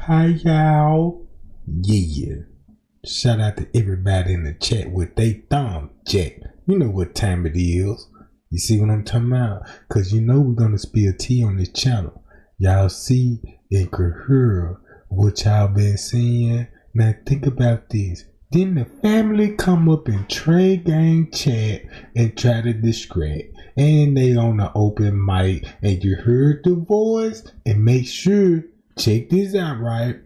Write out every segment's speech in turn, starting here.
Hi y'all. Yeah. Shout out to everybody in the chat with they thumb jack. You know what time it is. You see what I'm talking about? Cause you know we're gonna spill tea on this channel. Y'all see and can hear what y'all been seeing. Now think about this. Then the family come up in Tregang chat and try to distract. And they on the open mic and you heard the voice and make sure, check this out, right?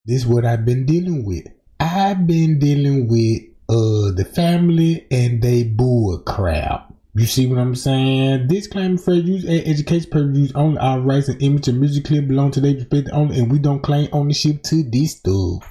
This is what I've been dealing with. I've been dealing with the family and they bull crap. You see what I'm saying? Disclaimer for use and education purposes only. All rights and image and music clip belong to their respect only, and we don't claim ownership to this stuff.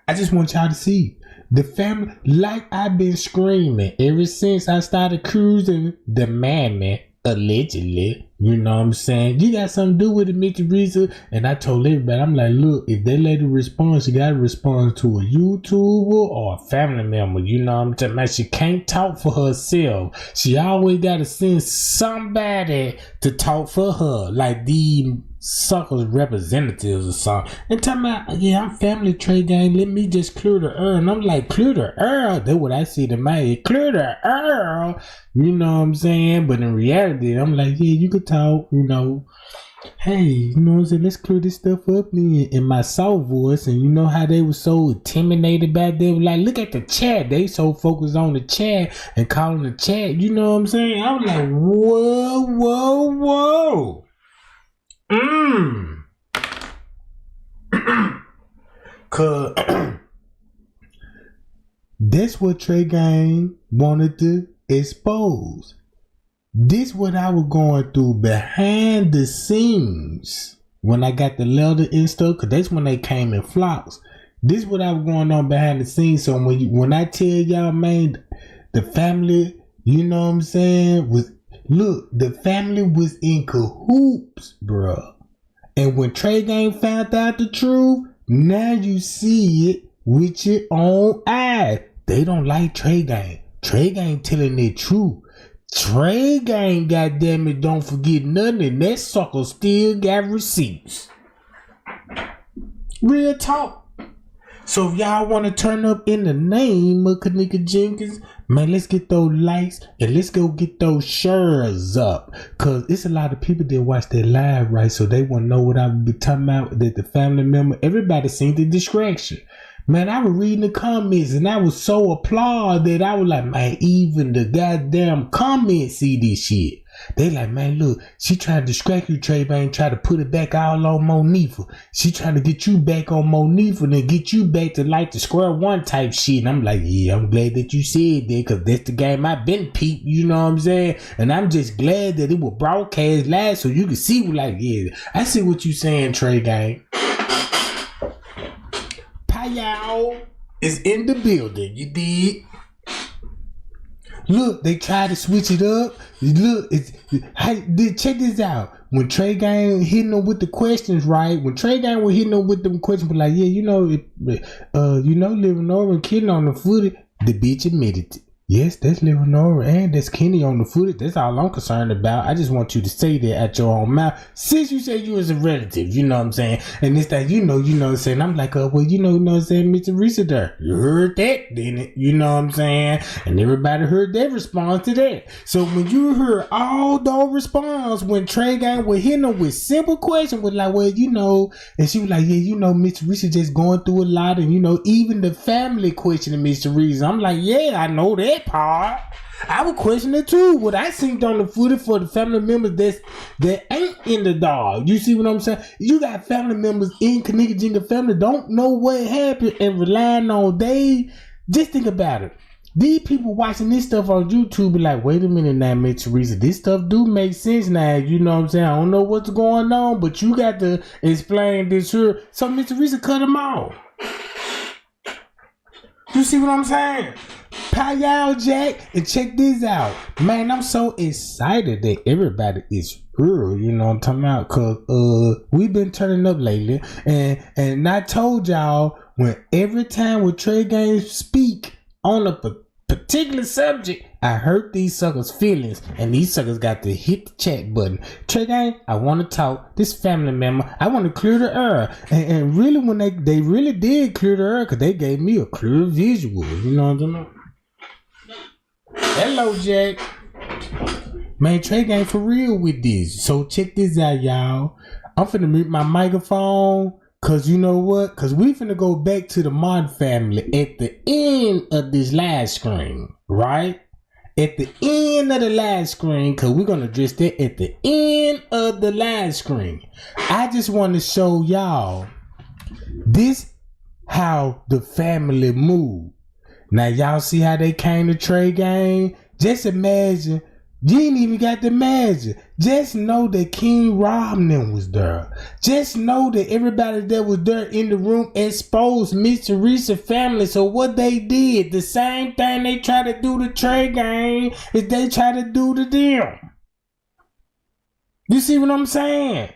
I just want y'all to see the family, like I've been screaming ever since I started cruising the mammy, allegedly. You know what I'm saying? You got something to do with it, Mr. Risa. And I told everybody, I'm like, look, if they let her respond, she got to respond to a YouTuber or a family member. You know what I'm talking about? She can't talk for herself. She always got to send somebody to talk for her, like these suckers representatives or something. And talking about, yeah, I'm family Tregang. Let me just clear the air. And I'm like, clear the air? That's what I see to my head. Clear the air. You know what I'm saying? But in reality, I'm like, yeah, you could talk, you know. Hey, you know what I'm saying? Let's clear this stuff up in my soft voice. And you know how they were so intimidated back there? Like, look at the chat. They so focused on the chat and calling the chat. You know what I'm saying? I was like, whoa, whoa, whoa. Cause that's what Tregang wanted to expose. This what I was going through behind the scenes when I got the leather and stuff, cause that's when they came in flocks. This what I was going on behind the scenes. So when I tell y'all, man, the family, you know what I'm saying, the family was in cahoots, bruh. And when Tregang found out the truth, now you see it with your own eyes. They don't like Tregang. Tregang telling the truth. Tregang, goddammit, don't forget nothing. And that sucker still got receipts. Real talk. So if y'all want to turn up in the name of Kenneka Jenkins, man, let's get those likes and let's go get those shares up. Cause it's a lot of people that watch that live, right? So they want to know what I be talking about, that the family member, everybody seen the distraction. Man, I was reading the comments and I was so applauded that I was like, man, even the goddamn comments see this shit. They like, man, look, she trying to distract you, Tregang, try to put it back all on Monifa. She trying to get you back on Monifa and then get you back to like the square one type shit. And I'm like, yeah, I'm glad that you said that, because that's the game I've been peeped, you know what I'm saying? And I'm just glad that it was broadcast live so you can see, like, yeah, I see what you saying, Tregang. Y'all is in the building. You did. Look, they tried to switch it up. Look, check this out. When Tregang hitting them with the questions, right? When Tregang was hitting them with them questions, but like, yeah, you know, living over and kidding on the footage, the bitch admitted it. Yes, that's living over and that's Kenny on the footage. That's all I'm concerned about. I just want you to say that at your own mouth. Since you say you was a relative, you know what I'm saying? And this that, you know what I'm saying? I'm like, well, you know what I'm saying, Mr. Risa there. You heard that, didn't it? You know what I'm saying? And everybody heard their response to that. So when you heard all those response, when Tregang was hitting them with simple questions, was like, well, you know, and she was like, yeah, you know, Mr. Risa just going through a lot, and you know, even the family questioning Mr. Risa. I'm like, yeah, I know that part. I would question it too. What I seen on the footage for the family members that ain't in the dog. You see what I'm saying? You got family members in Kenneka Jenkins family don't know what happened and relying on they. Just think about it. These people watching this stuff on YouTube be like, wait a minute now, Miss Teresa. This stuff do make sense now. You know what I'm saying? I don't know what's going on, but you got to explain this here. So Miss Teresa cut them off. You see what I'm saying? Pie y'all, Jack, and check this out. Man, I'm so excited that everybody is here, you know what I'm talking about? Cause we've been turning up lately. And I told y'all, when every time when Tregang speak on a particular subject, I hurt these suckers' feelings, and these suckers got to hit the chat button. Tregang, I want to talk. This family member, I want to clear the air. And really, when they really did clear the air, because they gave me a clear visual. You know what I'm saying? Hello, Jack. Man, Tregang for real with this. So check this out, y'all. I'm finna mute my microphone. Cause you know what? Cause we finna go back to the Mod family at the end of this live screen, right? At the end of the live screen, cause we're gonna address that at the end of the live screen. I just want to show y'all this how the family moved. Now y'all see how they came to Tregang? Just imagine. You ain't even got to imagine. Just know that King Robin was there. Just know that everybody that was there in the room exposed Miss Teresa family. So what they did, the same thing they try to do to Tregang is they try to do to them. You see what I'm saying?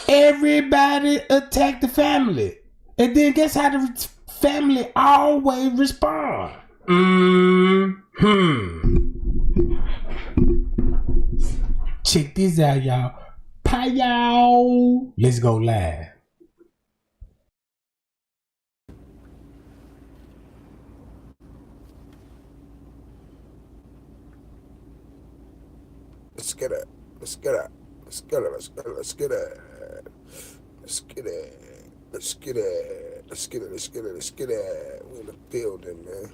Everybody attacked the family. And then guess how the family always respond? Check this out, y'all. Pow! Let's go live. Let's get it. Let's get it. Let's get it. Let's get it. Let's get it. Let's get it. Let's get it. Let's get it. Let's get it. Let's get it. We're in the building, man.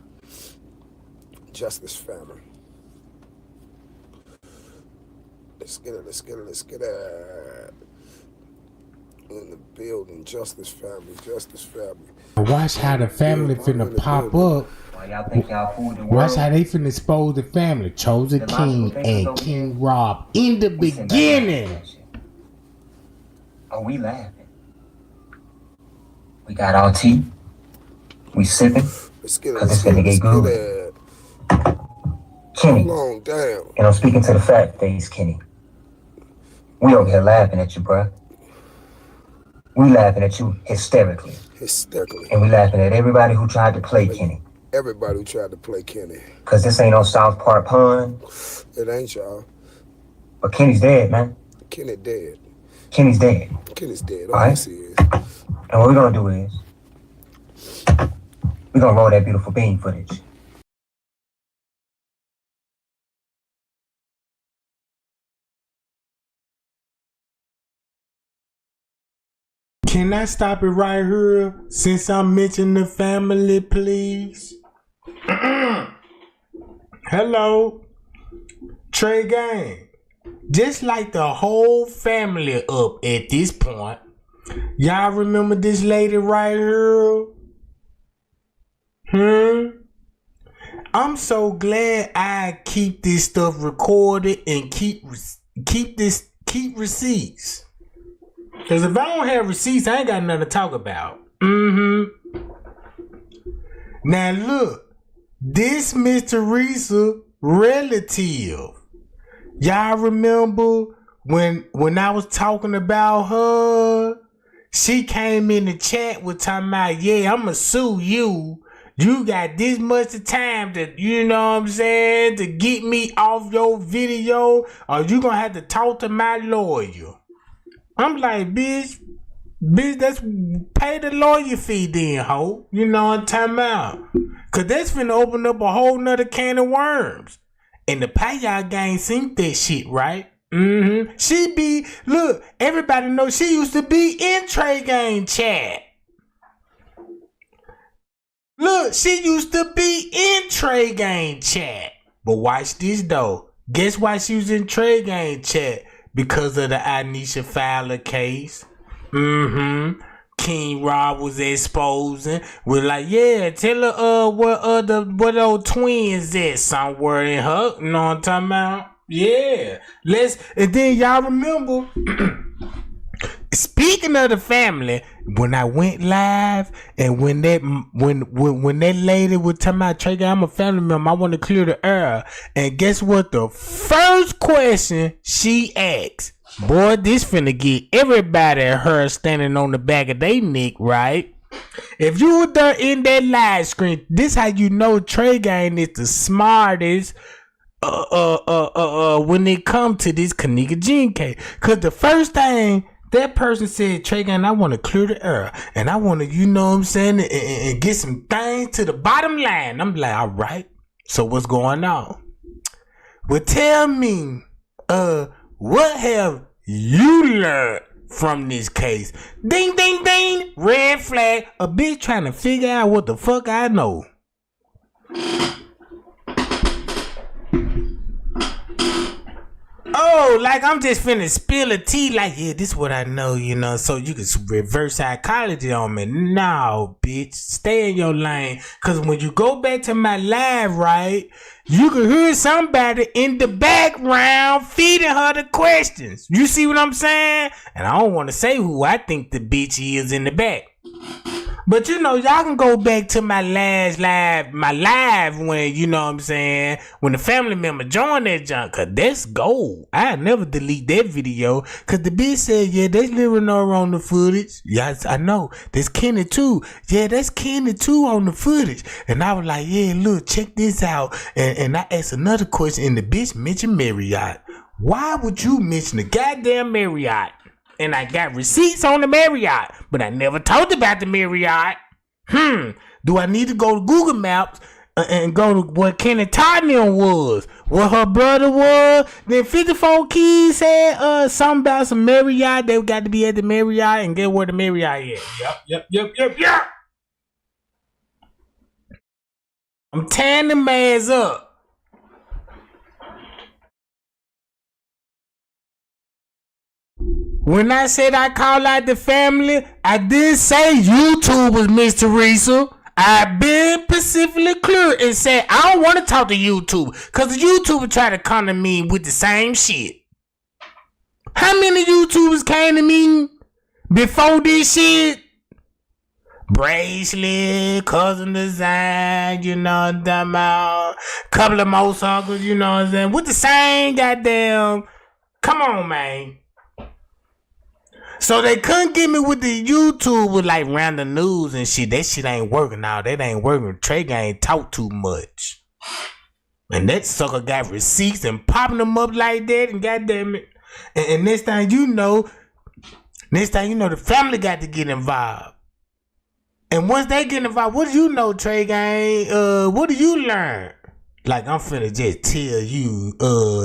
Justice family. Let's get it, let's get it, let's get it. In the building, Justice family, Justice family. Watch how the family finna pop up. Y'all think y'all fooled the world? Watch how they finna expose the family. Chosen King and King Rob in the beginning. Oh, we laughing. We got our tea. We sipping. Let's get it, Cause it's finna get good. Kenny. Long damn. And I'm speaking to the fat face, Kenny. We over here laughing at you, bruh. We laughing at you hysterically. Hysterically. And we laughing at everybody who tried to play Kenny. Everybody who tried to play Kenny. Cause this ain't no South Park pun. It ain't, y'all. But Kenny's dead, man. Kenny dead. Kenny's dead. Kenny's dead. All right? Yes, he is. And what we're gonna do is we're gonna roll that beautiful bean footage. Can I stop it right here since I mentioned the family, please? Hello, Tregang. Just like the whole family up at this point. Y'all remember this lady right here? I'm so glad I keep this stuff recorded and keep receipts. Cause if I don't have receipts, I ain't got nothing to talk about. Now look, this Miss Teresa relative. Y'all remember when I was talking about her? She came in the chat with talking about, yeah, I'ma sue you. You got this much of time to, you know what I'm saying, to get me off your video, or you gonna have to talk to my lawyer. I'm like, bitch, that's pay the lawyer fee then, ho. You know what I'm talking about? Cause that's finna open up a whole nother can of worms. And the Payah gang seen that shit, right? She be, look, everybody knows she used to be in Tregang chat. Look, she used to be in Tregang chat. But watch this though. Guess why she was in Tregang chat? Because of the Anisha Fowler case. King Rob was exposing. We're like, yeah, tell her what those twins at somewhere in her. You know what I'm talking about? Yeah. And then y'all remember, speaking of the family, when I went live and when that lady was talking about Tregang, I'm a family member, I want to clear the air. And guess what? The first question she asked, boy, this finna get everybody her standing on the back of their neck, right? If you were there in that live screen, this how you know Tregang is the smartest when it comes to this Kenneka Gene case. Cause the first thing that person said, Tregang, I want to clear the air and I want to, you know what I'm saying, and get some things to the bottom line. I'm like, all right. So what's going on? Well, tell me, what have you learned from this case? Ding, ding, ding. Red flag. A bitch trying to figure out what the fuck I know. Oh, like I'm just finna spill a tea. Like, yeah, this what I know, you know. So you can reverse psychology on me. No, bitch. Stay in your lane. Cause when you go back to my live, right, you can hear somebody in the background feeding her the questions. You see what I'm saying? And I don't want to say who I think the bitch is in the back. But you know, y'all can go back to my last live when, you know what I'm saying, when the family member joined that junk, cause that's gold. I never delete that video, cause the bitch said, yeah, there's Leonora on the footage. Yes, I know. There's Kenny too. Yeah, that's Kenny too on the footage. And I was like, yeah, look, check this out. And I asked another question, and the bitch mentioned Marriott. Why would you mention the goddamn Marriott? And I got receipts on the Marriott, but I never talked about the Marriott. Do I need to go to Google Maps and go to what Kenneka was, what her brother was? Then 54 Keys said something about some Marriott. They got to be at the Marriott, and get where the Marriott is. Yep. I'm tearing them ass up. When I said I call out the family, I did say YouTube was Miss Teresa. I've been specifically clear and said I don't want to talk to YouTube because the YouTuber try to come to me with the same shit. How many YouTubers came to me before this shit? Bracelet, Cousin Design, you know what I'm talking about? Couple of motorcycles, you know what I'm saying? With the same goddamn, come on, man. So they couldn't get me with the YouTube with like random news and shit. That shit ain't working now. That ain't working. Tregang ain't talk too much. And that sucker got receipts and popping them up like that, and goddamn it. And next thing you know, the family got to get involved. And once they get involved, what do you know, Tregang? What do you learn? Like, I'm finna just tell you,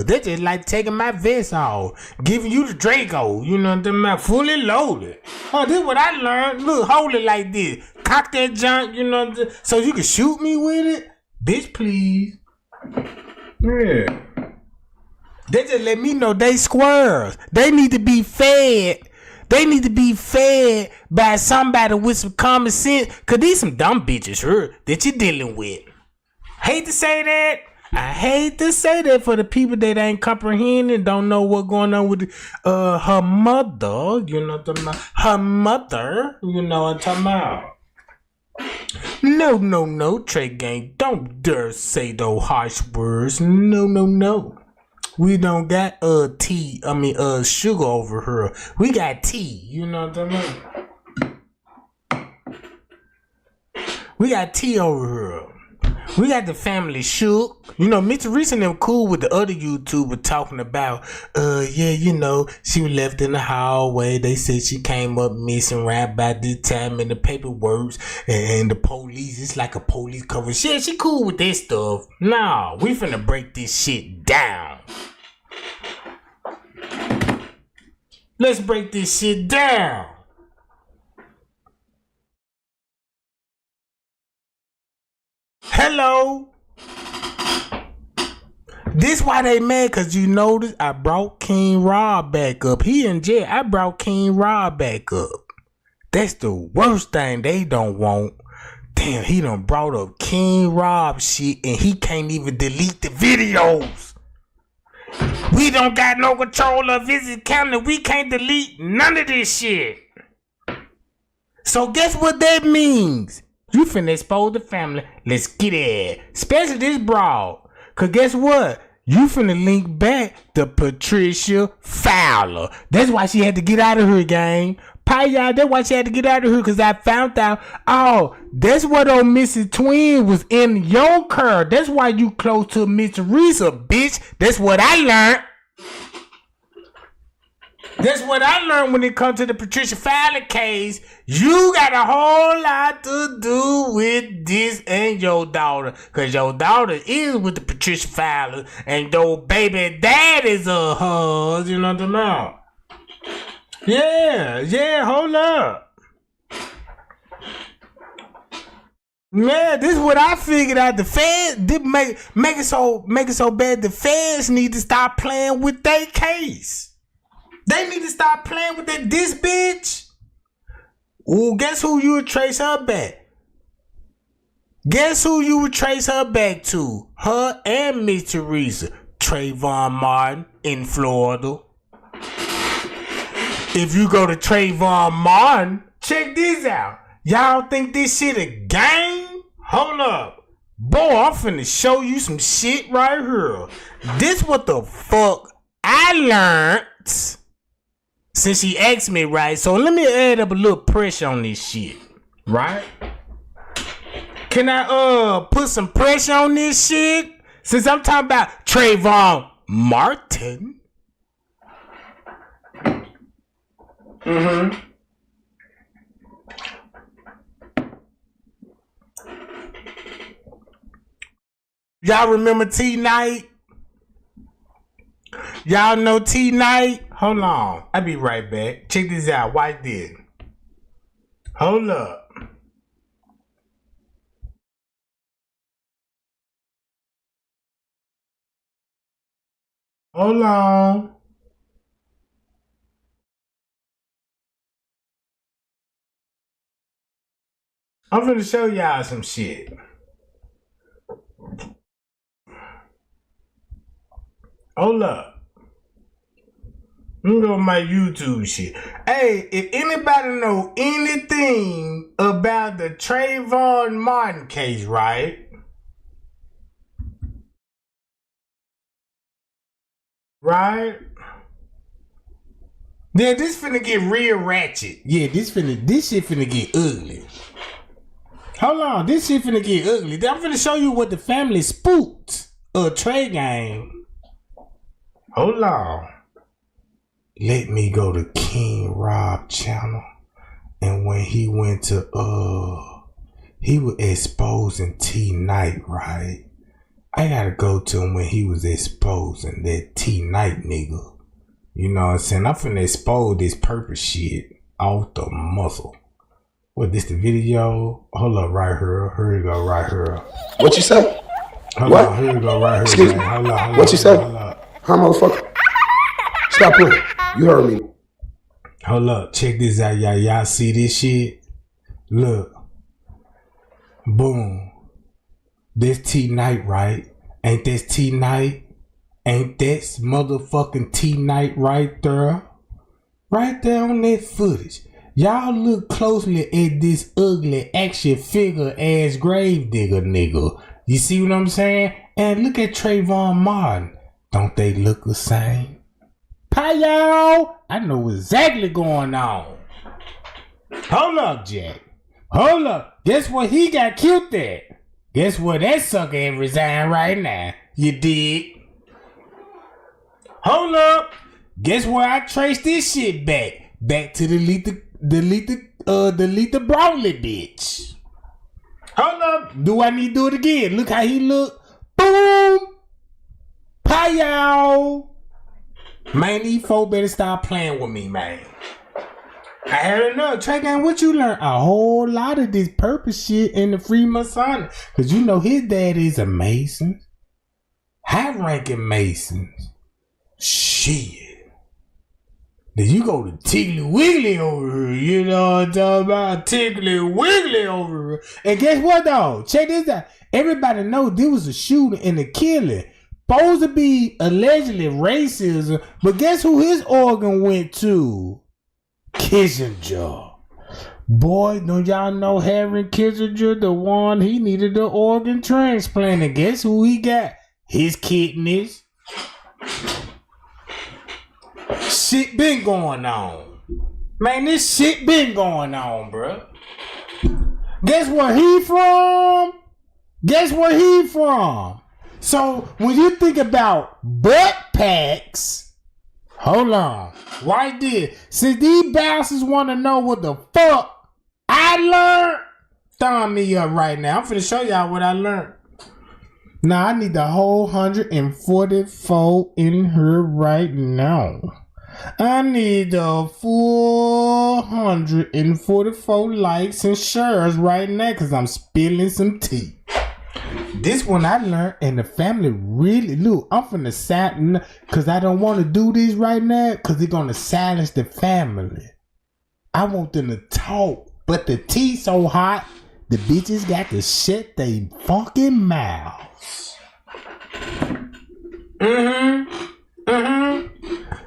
they just like taking my vest off, giving you the Draco, you know what I'm talking about, fully loaded. Oh, this is what I learned. Look, hold it like this. Cock that junk, you know what I'm saying, so you can shoot me with it? Bitch, please. Yeah. They just let me know they squirrels. They need to be fed. They need to be fed by somebody with some common sense, cause these some dumb bitches here that you're dealing with. Hate to say that. I hate to say that for the people that ain't comprehending, don't know what's going on with her mother. You know what I'm talking about? Her mother. You know what I'm talking about? No, Tregang. Don't dare say those harsh words. No. We don't got sugar over here. We got tea. You know what I'm talking about? We got tea over here. We got the family shook. You know, Mr. Reese and them cool with the other YouTuber talking about, you know, she was left in the hallway. They said she came up missing right by this time in the paperwork, and the police, it's like a police cover. Shit, she cool with this stuff. Nah, we finna break this shit down. Let's break this shit down. Hello. This why they mad, cause you notice I brought King Rob back up. He in jail. I brought King Rob back up. That's the worst thing they don't want. Damn, he done brought up King Rob shit and he can't even delete the videos. We don't got no control of his account and we can't delete none of this shit. So guess what that means? You finna expose the family. Let's get it. Especially this broad. Cause guess what? You finna link back to Patricia Fowler. That's why she had to get out of her game. Y'all, that's why she had to get out of here, because I found out, oh, that's what old Mrs. Twin was in your curl. That's why you close to Miss Teresa, bitch. That's what I learned. That's what I learned when it comes to the Patricia Fowler case. You got a whole lot to do with this and your daughter. Because your daughter is with the Patricia Fowler. And your baby dad is hers. You know what I'm talking about? Yeah, hold up. Man, this is what I figured out. The feds did make it so bad. The feds need to stop playing with their case. They need to stop playing with this bitch. Ooh, guess who you would trace her back? Guess who you would trace her back to? Her and Miss Teresa. Trayvon Martin in Florida. If you go to Trayvon Martin, check this out. Y'all think this shit a game? Hold up. Boy, I'm finna show you some shit right here. This what the fuck I learned since she asked me, right? So let me add up a little pressure on this shit, right? Can I put some pressure on this shit? Since I'm talking about Trayvon Martin. Y'all remember T-Night? Y'all know T-Night? Hold on. I'll be right back. Check this out. Watch this. Hold up. Hold on. I'm finna show y'all some shit. Hold up. Let me go to my YouTube shit. Hey, if anybody know anything about the Trayvon Martin case, right? Right? Yeah, this finna get real ratchet. Yeah, this shit finna get ugly. Hold on, this shit finna get ugly. I'm finna show you what the family spooked Tregang. Hold on. Let me go to King Rob channel. And when he went to he was exposing T-Night, right? I gotta go to him when he was exposing that T-Night nigga. You know what I'm saying? I'm finna expose this purpose shit off the muscle. What, this the video? Hold up right here. Here you go right here. What you say? Hold on, here you go right here. Excuse me. Hold on, What you say? Huh, motherfucker? Stop playing. You heard me. Hold up. Check this out, y'all. Y'all see this shit? Look. Boom. This T-Night, right? Ain't this T-Night? Ain't that motherfucking T-Night right there? Right there on that footage. Y'all look closely at this ugly action figure ass gravedigger nigga. You see what I'm saying? And look at Trayvon Martin. Don't they look the same? Y'all, I know exactly going on. Hold up, Jack. Hold up. Guess what he got killed at? Guess what that sucker ain't resigned right now? You dig? Hold up. Guess where I traced this shit back? Back to the Lita Broadley bitch. Hold up. Do I need to do it again? Look how he look. Boom. Y'all. Man, these folk better stop playing with me, man. I had enough. Tregang, what you learn? A whole lot of this purpose shit in the Freemasonic. Because you know his dad is a Mason. High-ranking Masons. Shit. Then you go to Tiggly Wiggly over here. You know what I'm talking about? Tiggly Wiggly over here. And guess what, though? Check this out. Everybody know there was a shooting and a killing. Supposed to be allegedly racism. But guess who his organ went to? Kissinger. Boy, don't y'all know Harry Kissinger, the one he needed the organ transplant? And guess who he got? His kidneys. Shit been going on. Man, this shit been going on, bro. Guess where he from? Guess where he from? So when you think about butt packs, hold on, right there. Since these bastards want to know what the fuck I learned, thumb me up right now. I'm finna show y'all what I learned. Now I need the whole 144 in here right now. I need the full 144 likes and shares right now because I'm spilling some tea. This one I learned, and the family really, look, I'm finna silence, because I don't want to do this right now because they're going to silence the family. I want them to talk, but the tea so hot, the bitches got to shut their fucking mouths.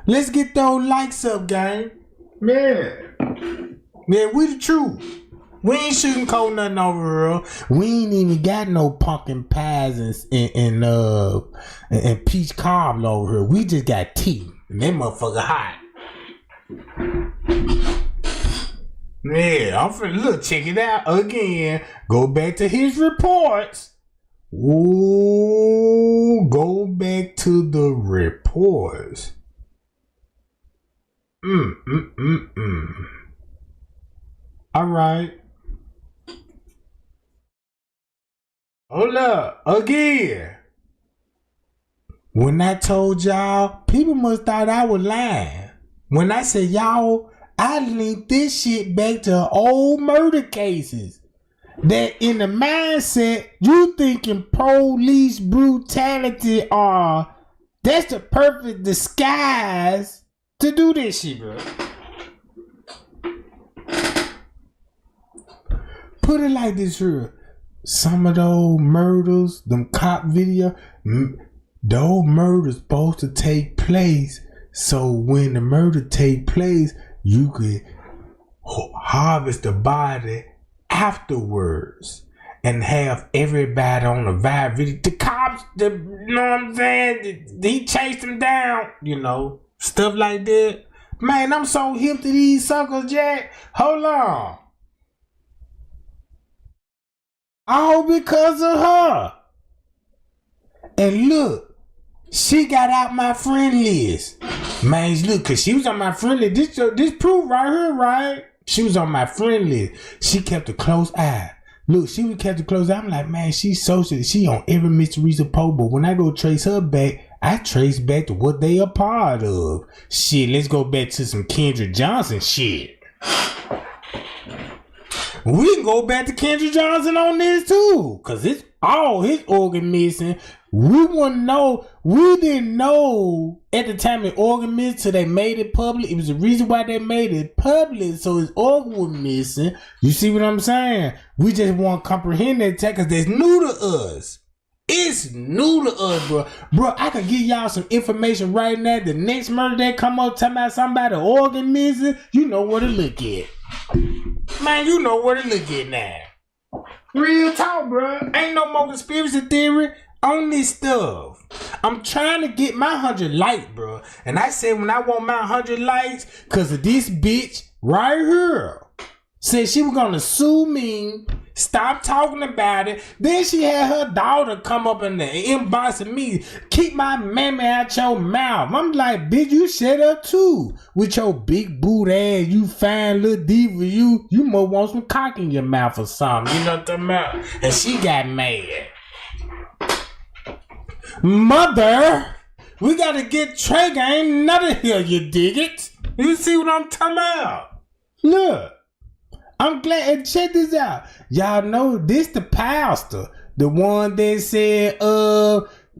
Let's get those likes up, gang. Man, we the truth. We ain't shooting cold nothing over here. We ain't even got no pumpkin pies and peach cobbler over here. We just got tea. And that motherfucker hot. Yeah, I'm finna look, check it out again. Go back to his reports. Ooh, go back to the reports. All right. Hold up, again. When I told y'all, people must thought I was lying. When I said y'all, I linked this shit back to old murder cases. That in the mindset, you thinking police brutality that's the perfect disguise to do this shit, bro. Put it like this here. Some of those murders, them cop video, those murders supposed to take place. So when the murder take place, you could harvest the body afterwards and have everybody on the vibe video. The cops, you know what I'm saying? He chased them down, you know, stuff like that. Man, I'm so hip to these suckers, Jack. Hold on. All because of her. And look, she got out my friend list. Man, look, cause she was on my friend list. This proof right here, right? She was on my friend list. She kept a close eye. Look, she would kept a close eye. I'm like, man, she's social. She on every Miss Teresa post, but when I go trace her back, I trace back to what they a part of. Shit, let's go back to some Kendra Johnson shit. We can go back to Kendra Johnson on this too, cause it's all his organ missing. We didn't know at the time the organ missing till they made it public. It was the reason why they made it public, so his organ was missing. You see what I'm saying? We just want to comprehend that tech, cause that's new to us. It's new to us, bro. Bro, I can give y'all some information right now. The next murder that come up talking about somebody organ missing, you know where to look at. Man, you know where to look at now. Real talk, bro. Ain't no more conspiracy theory on this stuff. I'm trying to get my 100 likes, bro. And I said when I want my 100 likes, cause of this bitch right here. Said she was gonna sue me, stop talking about it. Then she had her daughter come up in the inbox of me, keep my mammy out your mouth. I'm like, bitch, you shut up too. With your big boot ass, you fine little diva, you must want some cock in your mouth or something. You know what I'm talking about? And she got mad. Mother, we gotta get Tregang out of here, you dig it? You see what I'm talking about? Look. I'm glad, and check this out. Y'all know this the pastor. The one that said,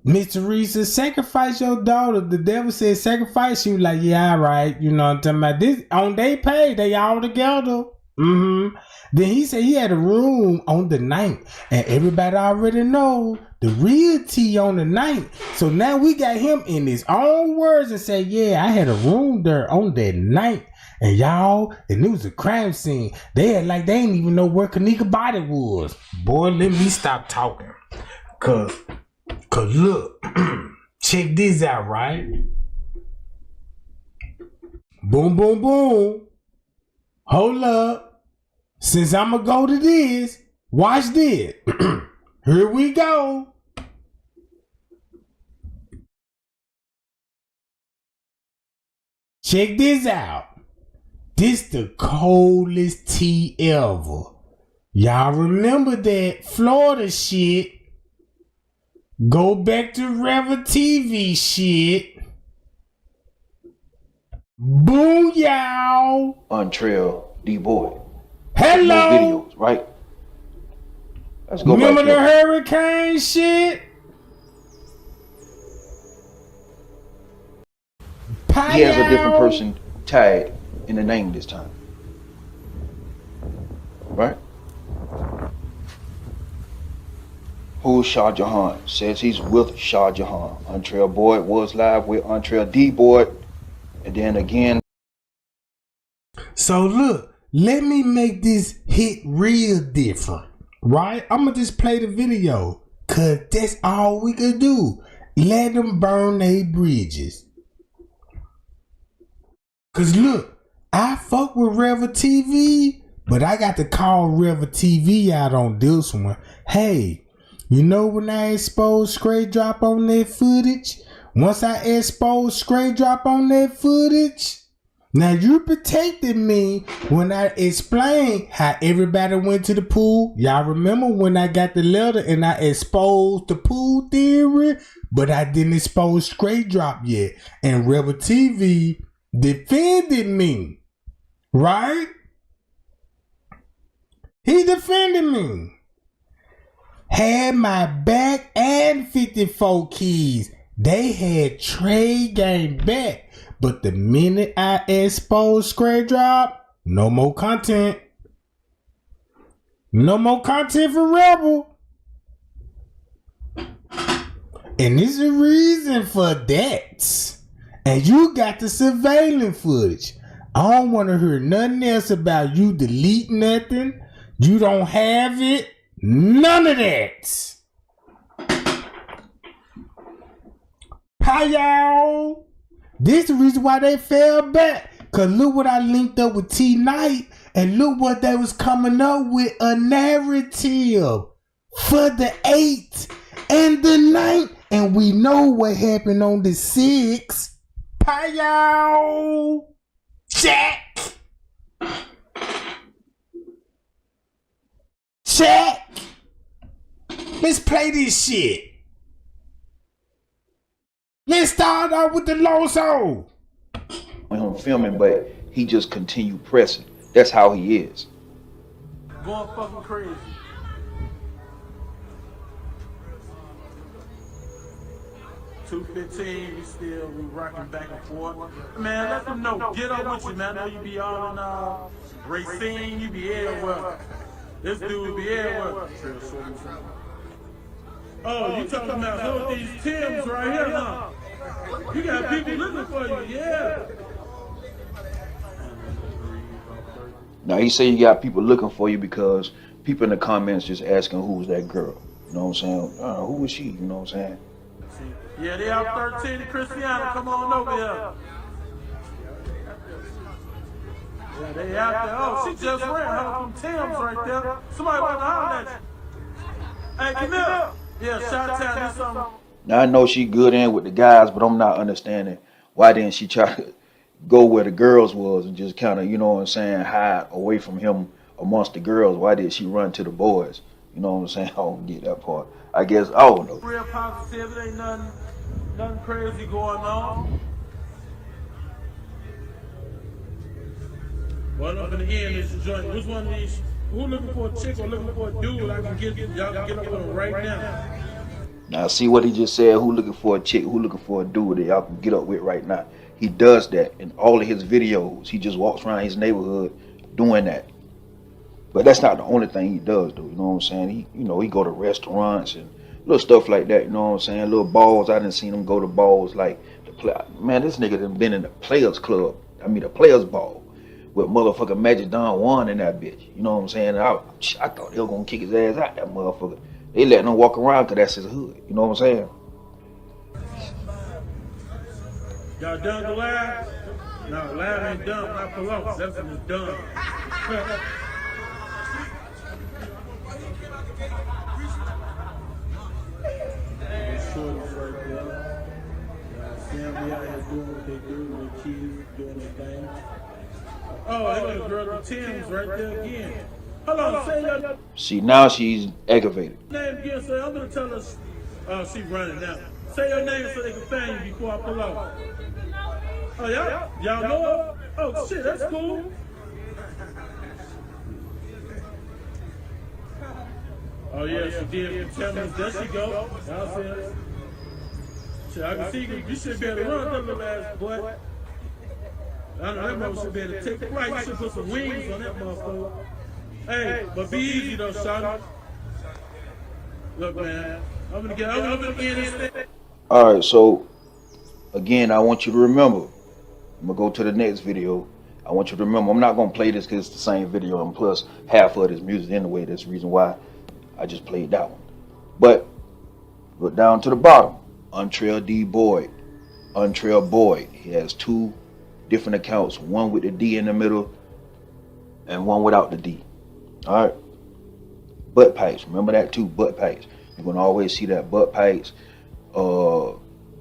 Miss Teresa, sacrifice your daughter. The devil said sacrifice. She was like, yeah, all right. You know what I'm talking about? This on they page, they all together. Then he said he had a room on the 9th. And everybody already know the real tea on the 9th. So now we got him in his own words and say, yeah, I had a room there on that 9th. And y'all, and it was a crime scene. They had like they didn't even know where Kenneka body was. Boy, let me stop talking. Cause look, check this out, right? Boom, boom, boom. Hold up. Since I'ma go to this, watch this. Here we go. Check this out. This the coldest tea ever. Y'all remember that Florida shit? Go back to Revel TV shit. Boo y'all. On Trail D-Boy. Hello. No videos, right? Let's go Remember back the here. hurricane shit? He has a different person tagged in the name this time. Right? Who's Shah Jahan? Says he's with Shah Jahan. Untrail Boy was live with Untrail D-Boy. And then again. So look, let me make this hit real different. Right? I'ma just play the video. Cause that's all we could do. Let them burn their bridges. Cause look, I fuck with Revel TV, but I got to call Revel TV out on this one. Hey, you know when I exposed Straight Drop on that footage? Once I exposed Straight Drop on that footage, now you protected me when I explained how everybody went to the pool. Y'all remember when I got the letter and I exposed the pool theory, but I didn't expose Straight Drop yet. And Revel TV defended me, right? He defended me. Had my back and 54 keys. They had Tregang back. But the minute I exposed Straight Drop, no more content. No more content for Rebel. And there's a reason for that. And you got the surveillance footage. I don't want to hear nothing else about you delete nothing. You don't have it. None of that. Hi, y'all. This is the reason why they fell back. Because look what I linked up with T-Night. And look what they was coming up with. A narrative for the 8th and the 9th. And we know what happened on the 6th. Hi, y'all. Check. Check. Let's play this shit. Let's start out with the low soul. When I'm filming, but he just continue pressing. That's how he is. Going fucking crazy. $2.15, we rocking back and forth. Man, let them know. Get up with you, man. I know you be all in Racine, you be everywhere. This dude be everywhere. Oh, you talking about some of these Tims right here, huh? You got people looking for you, yeah. Now he say you got people looking for you because people in the comments just asking who's that girl. You know what I'm saying? Who is she? You know what I'm saying? Yeah, they out 13 to Christiana. Come on over here. Yeah, they out there. Oh, she just ran her from Tim's right there. Somebody want to holler at you. Hey, come here. Yeah, shout out to something. Now I know she good in with the guys, but I'm not understanding why didn't she try to go where the girls was and just kind of, you know what I'm saying, hide away from him amongst the girls. Why did she run to the boys? You know what I'm saying? I don't get that part. I guess I don't know. Real positive. Ain't nothing crazy going on. Well, up in the end, this joint. Which one of these? Who looking for a chick or looking for a dude? I can get y'all can get up with them right now. Now see what he just said. Who looking for a chick? Who looking for a dude that y'all can get up with right now? He does that in all of his videos. He just walks around his neighborhood doing that. But that's not the only thing he does, though. You know what I'm saying? He go to restaurants and little stuff like that. You know what I'm saying? Little balls. I didn't see him go to balls like the play. Man, this nigga done been in the Players Club. I mean, the Players Ball with motherfucking Magic Don Juan in that bitch. You know what I'm saying? I thought they were gonna kick his ass out, that motherfucker. They letting him walk around because that's his hood. You know what I'm saying? Y'all done the laugh? No, loud ain't dumb, not pull off. That's when it's dumb. Shorties right there. Family out here doing what they do, their kids doing their thing. Oh, they got a girl with Tim's right there again. Hold on, say your See, now she's aggravated. name again, so I'm gonna tell us. She running now. Say your name so they can find you before I pull off. Oh, y'all know her? Oh, shit, that's cool. Oh, yeah, she did. Tell me, there she go. Y'all see her? Shit, I can see you should be able to run that little ass boy. I know that mother should be able to take the flight. You should put some wings on that motherfucker. Hey, but be easy though, Shawty. Look, man, I'm gonna get this thing. All right, so again, I want you to remember. I'm gonna go to the next video. I want you to remember. I'm not gonna play this because it's the same video, and plus half of it is music anyway. That's the reason why I just played that one. But look down to the bottom. Untrail D Boyd. Untrail Boyd. He has two different accounts. One with the D in the middle, and one without the D. All right. Butt pipes. Remember that too. Butt pipes. You're gonna always see that. Butt pipes.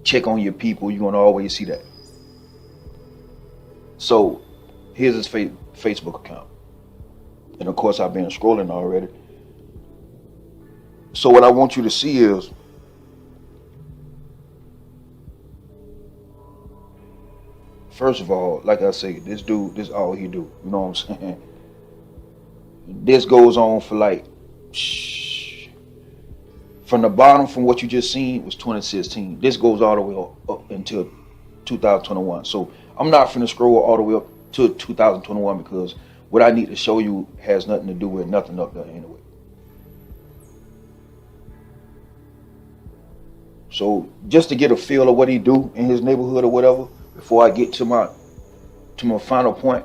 Check on your people. You're gonna always see that. So here's his Facebook account, and of course I've been scrolling already. So what I want you to see is first of all, like I say, this dude, this is all he do. You know what I'm saying? This goes on for like, from the bottom, from what you just seen was 2016. This goes all the way up until 2021. So I'm not finna scroll all the way up to 2021 because what I need to show you has nothing to do with nothing up there anyway. So just to get a feel of what he do in his neighborhood or whatever, before I get to my final point,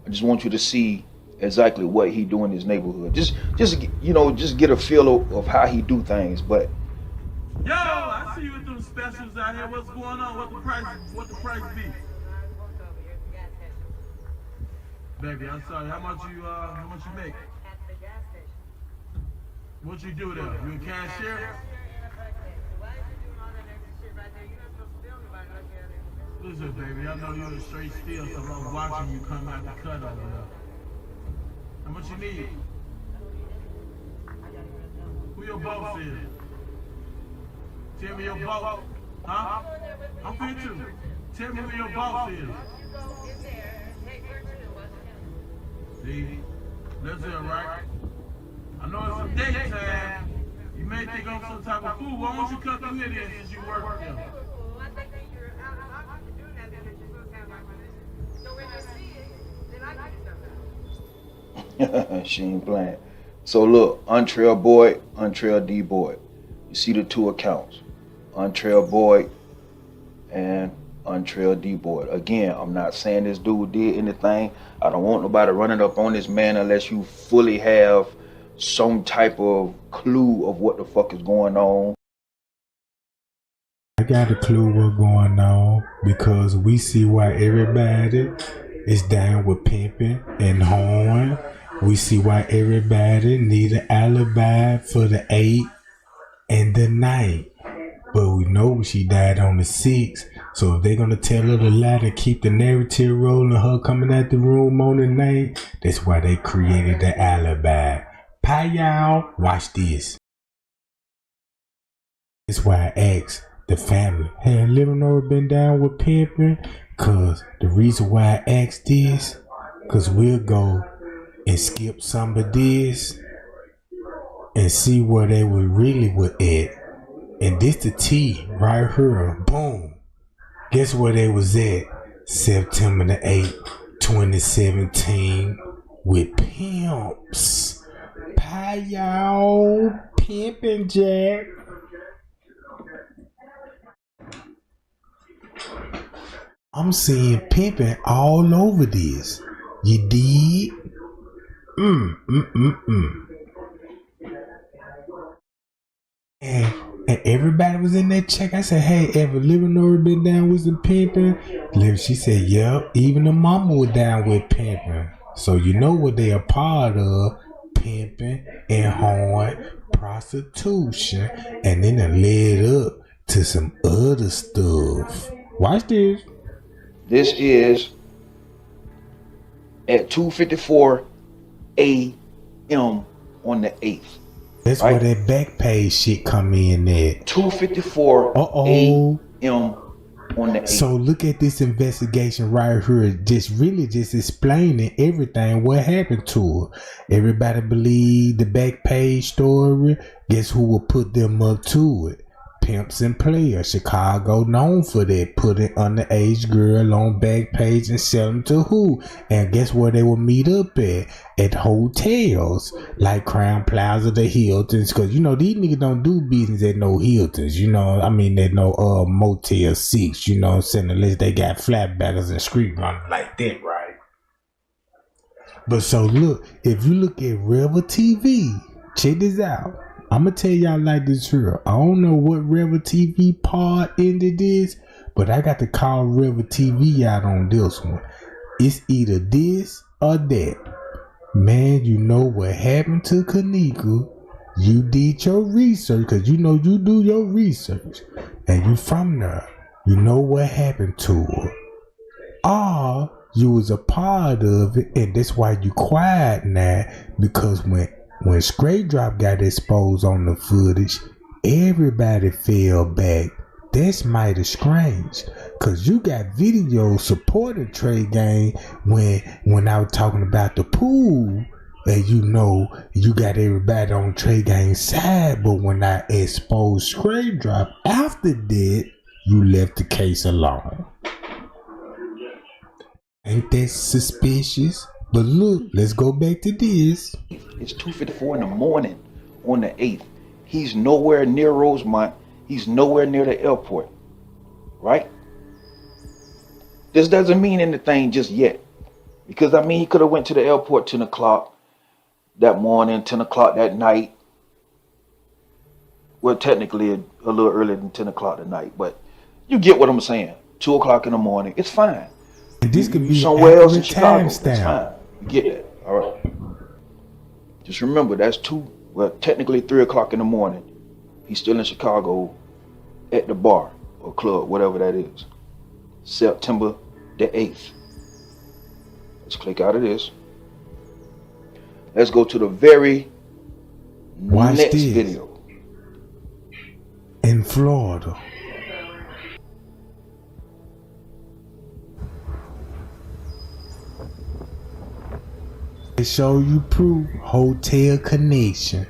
I just want you to see exactly what he do in his neighborhood. Just get a feel of how he do things. But yo, I see you with them specials out here. What's going on? What the price be? Baby, I'm sorry. How much you make? What you do there? You a cashier? Listen, baby, I know you're a straight steal, so I'm watching you come out the cut over there. How much you need? Who your boss is? Tell me your boss. Huh? I'm fit too. Tell me who your boss is. See? That's it, right? I know it's a daytime. You may think I'm some type of fool. Why don't you come through here then since you work there? she ain't playing. So look, Untrail Boyd, Untrail D Boyd. You see the two accounts, Untrail Boyd and Untrail D Boyd. Again, I'm not saying this dude did anything. I don't want nobody running up on this man unless you fully have some type of clue of what the fuck is going on. I got a clue what's going on because we see why everybody is down with Pimping and Horn. We see why everybody need an alibi for the 8th and the 9th. But we know she died on the 6th. So if they're going to tell her the lie to keep the narrative rolling, her coming out the room on the 9th, that's why they created the alibi. Pie y'all, watch this. That's why I asked the family, had Little Nora been down with Pimping? Cause the reason why I asked this, cause we'll go and skip some of this and see where they were really with it. And this the T right here. Boom. Guess where they was at? September the 8th, 2017 with Pimps. Pie y'all, Pimping Jack. I'm seeing Pimping all over this. You dig? And Everybody was in that check. I said, hey, ever Eleanor been down with some pimping? She said, yep, even the mama was down with pimping. So you know what they are part of, pimping and horn, prostitution, and then it led up to some other stuff. Watch this. This is at 2:54 a.m. on the 8th. That's right? Where that back page shit come in at. 2:54 a.m. on the 8th. So look at this investigation right here. Just explaining everything what happened to her. Everybody believe the back page story. Guess who will put them up to it? Pimps and Players. Chicago known for that. Putting underage girl on back page and sell them to who? And guess where they will meet up at? At hotels like Crown Plaza, the Hiltons. Cause you know these niggas don't do business at no Hiltons. You know, I mean at no Motel 6. You know what I'm saying? Unless they got flatbackers and street runners like that, right? But so look, if you look at Rebel TV, check this out. I'm going to tell y'all like this here. I don't know what Rebel TV part ended this, but I got to call Rebel TV out on this one. It's either this or that. Man, you know what happened to Kenneka. You did your research, because you know you do your research. And you from there. You know what happened to her. Or you was a part of it, and that's why you quiet now, because when Straight Drop got exposed on the footage, everybody fell back. That's mighty strange. Cause you got videos supporting Tregang when I was talking about the pool. And you know, you got everybody on Tregang's side. But when I exposed Straight Drop after that, you left the case alone. Ain't that suspicious? But look, let's go back to this. It's 2:54 in the morning on the 8th. He's nowhere near Rosemont. He's nowhere near the airport. Right? This doesn't mean anything just yet. Because, I mean, he could have went to the airport 10 o'clock that morning, 10 o'clock that night. Well, technically a little earlier than 10 o'clock at night. But you get what I'm saying. 2 o'clock in the morning. It's fine. And this could be somewhere else in Chicago. It's fine. You get that. All right. Just remember, that's technically 3 o'clock in the morning. He's still in Chicago at the bar or club, whatever that is. September the 8th. Let's click out of this. Let's go to the very next video. In Florida. They show you proof, hotel connection.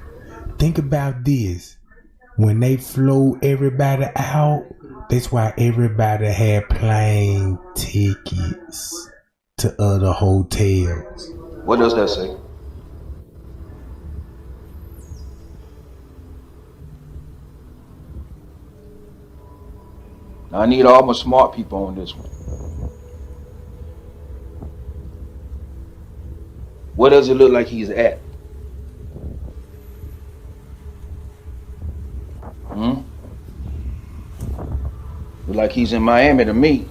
Think about this. When they flew everybody out, that's why everybody had plane tickets to other hotels. What does that say? Now I need all my smart people on this one. What does it look like he's at? Look like he's in Miami to me.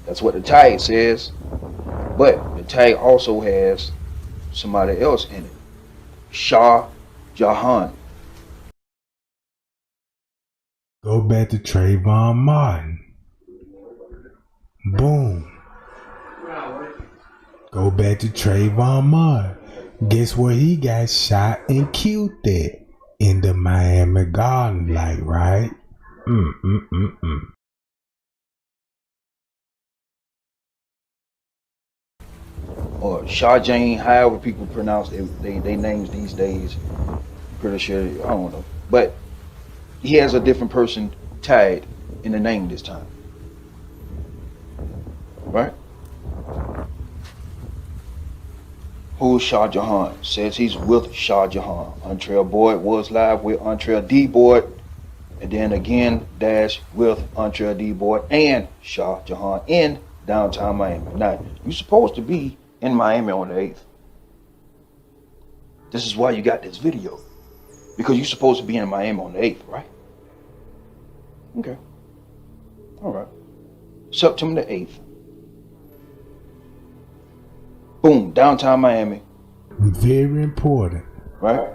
That's what the tag says. But the tag also has somebody else in it. Shah Jahan. Go back to Trayvon Martin. Boom. Go back to Trayvon Martin. Guess where he got shot and killed at? In the Miami Garden Light, right? Or Shah Jahan, however people pronounce they names these days. Pretty sure, I don't know. But he has a different person tagged in the name this time. Right? Who's Shah Jahan? Says he's with Shah Jahan. Entree Boyd was live with Entree D. Boyd. And then again, dash with Entree D. Boyd and Shah Jahan in downtown Miami. Now, you're supposed to be in Miami on the 8th. This is why you got this video. Because you're supposed to be in Miami on the 8th, right? Okay. All right. September the 8th. Boom, downtown Miami. Very important. Right?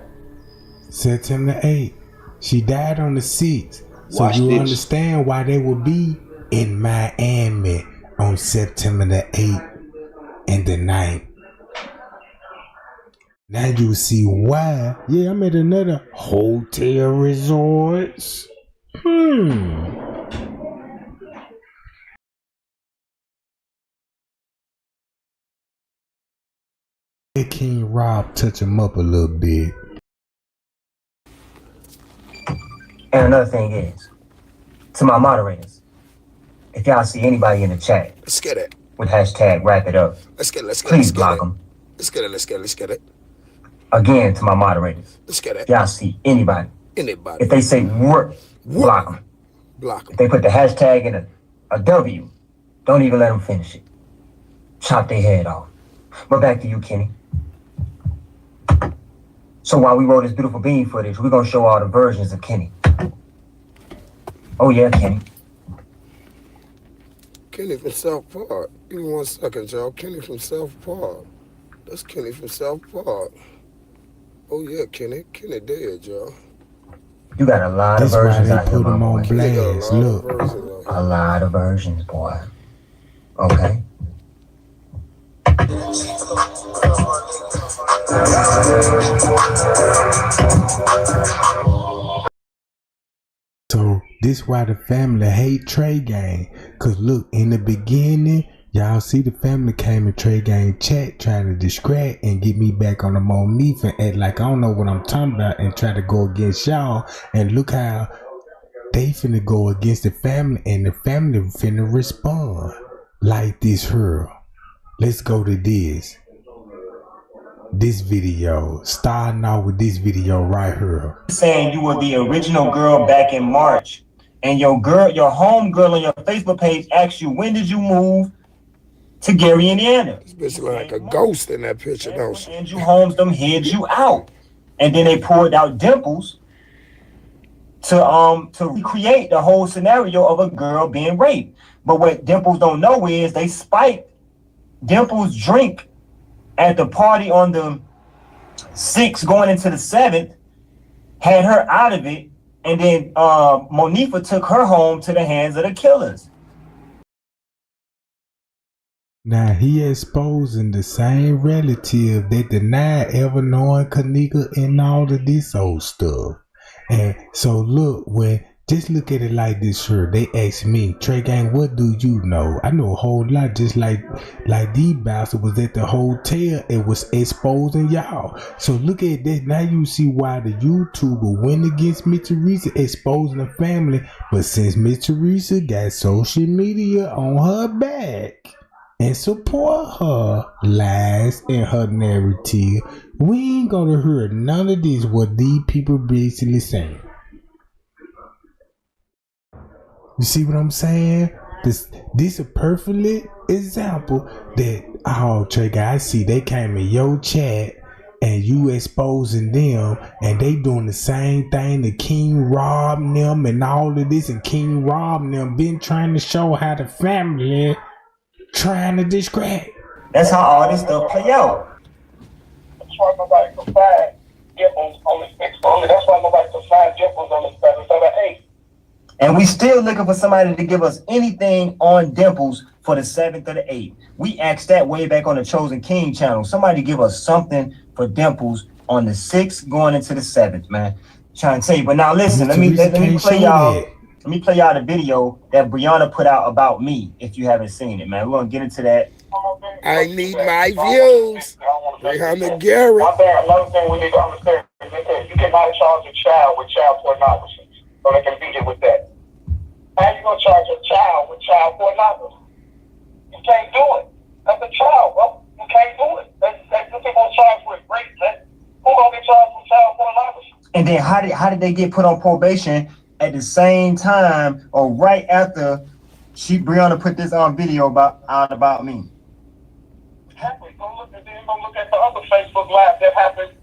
September 8th. She died on the 6th. So Watch you this. understand why they will be in Miami on September the 8th and the 9th. Now you see why. Yeah, I'm at another hotel resorts. Let King Rob touch him up a little bit. And another thing is, to my moderators, if y'all see anybody in the chat Let's get it. with hashtag wrap it up, please block them. Let's get it. Again, to my moderators, Let's get it. if y'all see anybody, Anybody. if they say work, block them. Block them. If they put the hashtag in a W, don't even let them finish it. Chop their head off. But back to you, Kenny. So while we roll this beautiful bean footage, we're going to show all the versions of Kenny. Oh yeah, Kenny. Kenny from South Park. Give me 1 second, y'all. Kenny from South Park. That's Kenny from South Park. Oh yeah, Kenny. Kenny dead, y'all. You got a lot That's of versions why out they here, put him my on boy. blast. Look. A lot of versions, boy. Okay. So this why the family hate Tregang. Cause look, in the beginning, y'all see the family came in Tregang chat trying to distract and get me back on the Monifa and act like I don't know what I'm talking about and try to go against y'all. And look how they finna go against the family and the family finna respond like this here. Let's go to this video, starting out with this video right here. Saying you were the original girl back in March, and your home girl on your Facebook page asked you, when did you move to Gary, Indiana? This bitch like a ghost in that picture, don't she? And you homes them hid you out, and then they pulled out Dimples to recreate the whole scenario of a girl being raped. But what Dimples don't know is they spiked Dimples' drink at the party on the 6th going into the 7th, had her out of it, and then Monifa took her home to the hands of the killers. Now he exposing the same relative that denied ever knowing Kenneka and all of this old stuff. And so look, just look at it like this here. They asked me, Tregang, what do you know? I know a whole lot, just like these bastards was at the hotel and was exposing y'all. So look at that. Now you see why the YouTuber went against Miss Teresa exposing the family. But since Miss Teresa got social media on her back and support her lies and her narrative, we ain't gonna hear none of this what these people basically saying. You see what I'm saying? This a perfect example that Tregang, I see they came in your chat and you exposing them and they doing the same thing to King Rob them and all of this, and King Rob them been trying to show how the family trying to discredit. That's how all this stuff play out. That's why nobody can find Dimples on the 6th. That's why nobody can find Dimples on the 7th or the 8th. And we still looking for somebody to give us anything on Dimples for the 7th or the 8th. We asked that way back on the Chosen King channel. Somebody give us something for Dimples on the 6th going into the 7th, man. Trying to tell you. But now listen, let me play y'all. Let me play y'all the video that Brianna put out about me, if you haven't seen it, man. We're gonna get into that. I need my views. Rihanna Garrett. Another thing we need to understand is that you cannot charge a child with child pornography, so they can beat it with that. How you gonna charge a child with child pornography? You can't do it. That's a child, bro. You can't do it. That's what people charge with rape, man. Who gonna get charged with child pornography? And then how did they get put on probation at the same time or right after Brianna put this on video about me? Go look at the other Facebook Live that happened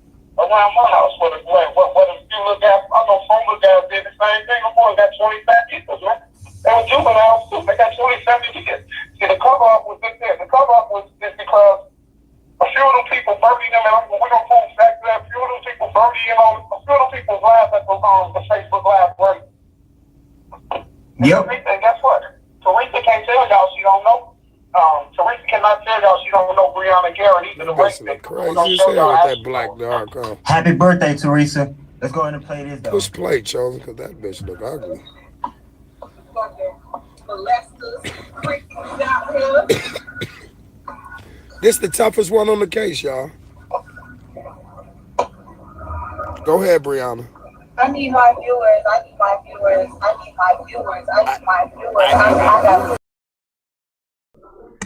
around my house for the what a few little guys, I know some little guys did the same thing. The boys got 27 years, man. They were juveniles too. They got 27 years. See, the cover up was this there. The cover up was just because a few of them people birdie them, and we're gonna pull back to that. A few of them people birdie, a few of them people live at the Facebook Live break. Yep. And guess what? Teresa can't tell y'all she don't know. Teresa cannot tell y'all she don't know Breonna Garrett either. The race That's crazy as hell with that black dog, huh? Happy birthday, Teresa. Let's go ahead and play this, though. Push play, Chosen, because that bitch look ugly. This the toughest one on the case, y'all. Go ahead, Brianna. I need my viewers. I need my viewers. I need my viewers. I need my viewers. I got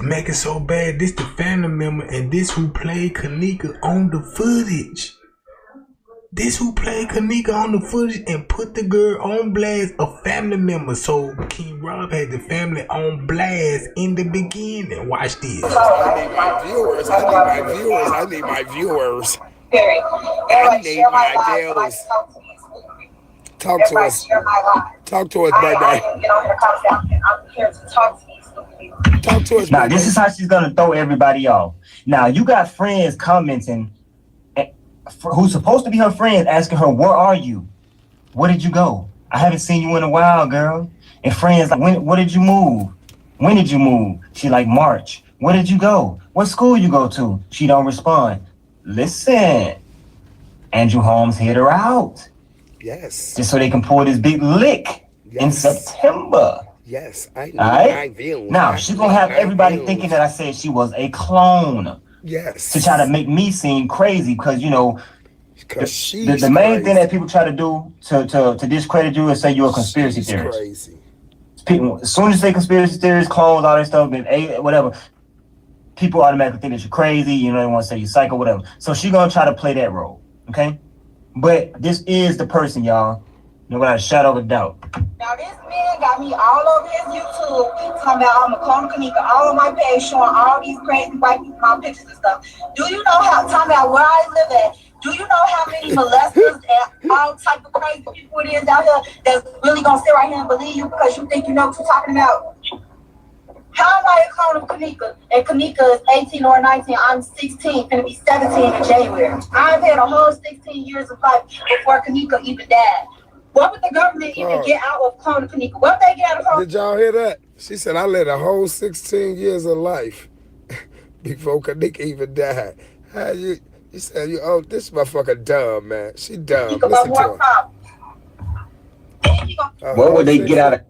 Make it so bad. This the family member, and this who played Kenneka on the footage. This who played Kenneka on the footage and put the girl on blast, a family member. So King Rob had the family on blast in the beginning. Watch this. I need my viewers. I need my viewers. I need my viewers. Very. I need my viewers. Talk to us. Talk to us, baby. I'm here to talk to you. Talk to us, Now, baby. this is how she's going to throw everybody off. Now, you got friends commenting who's supposed to be her friends asking her, where are you? Where did you go? I haven't seen you in a while, girl. And friends like, where did you move? When did you move? She like, March. Where did you go? What school you go to? She don't respond. Listen, Andrew Holmes hit her out. Yes. Just so they can pull this big lick in September. Yes, I need my views. Now, she's going to have everybody thinking that I said she was a clone. Yes. To try to make me seem crazy because, you know, the main thing that people try to do to discredit you is say you're a conspiracy theorist. Crazy. People, as soon as you say conspiracy theorists, clones, all that stuff, and whatever, people automatically think that you're crazy. You know, they want to say you're psycho, whatever. So she's going to try to play that role, okay? But this is the person, y'all. No, without a shadow of a doubt. Now this man got me all over his YouTube talking about I'm a clone of Kenneka, all on my page showing all these crazy white people, my pictures and stuff. Do you know how, talking about where I live at, do you know how many molesters and all type of crazy people it is out here that's really gonna sit right here and believe you because you think you know what you're talking about? How am I a clone of Kenneka? And Kenneka is 18 or 19. I'm 16, gonna be 17 in January. I've had a whole 16 years of life before Kenneka even died. What would the government even get out of clone of Kenneka? What would they get out of her? Did y'all hear that? She said, I led a whole 16 years of life before Kenneka even died. How you said, this motherfucker dumb, man. She dumb. Listen to her. What would they get out of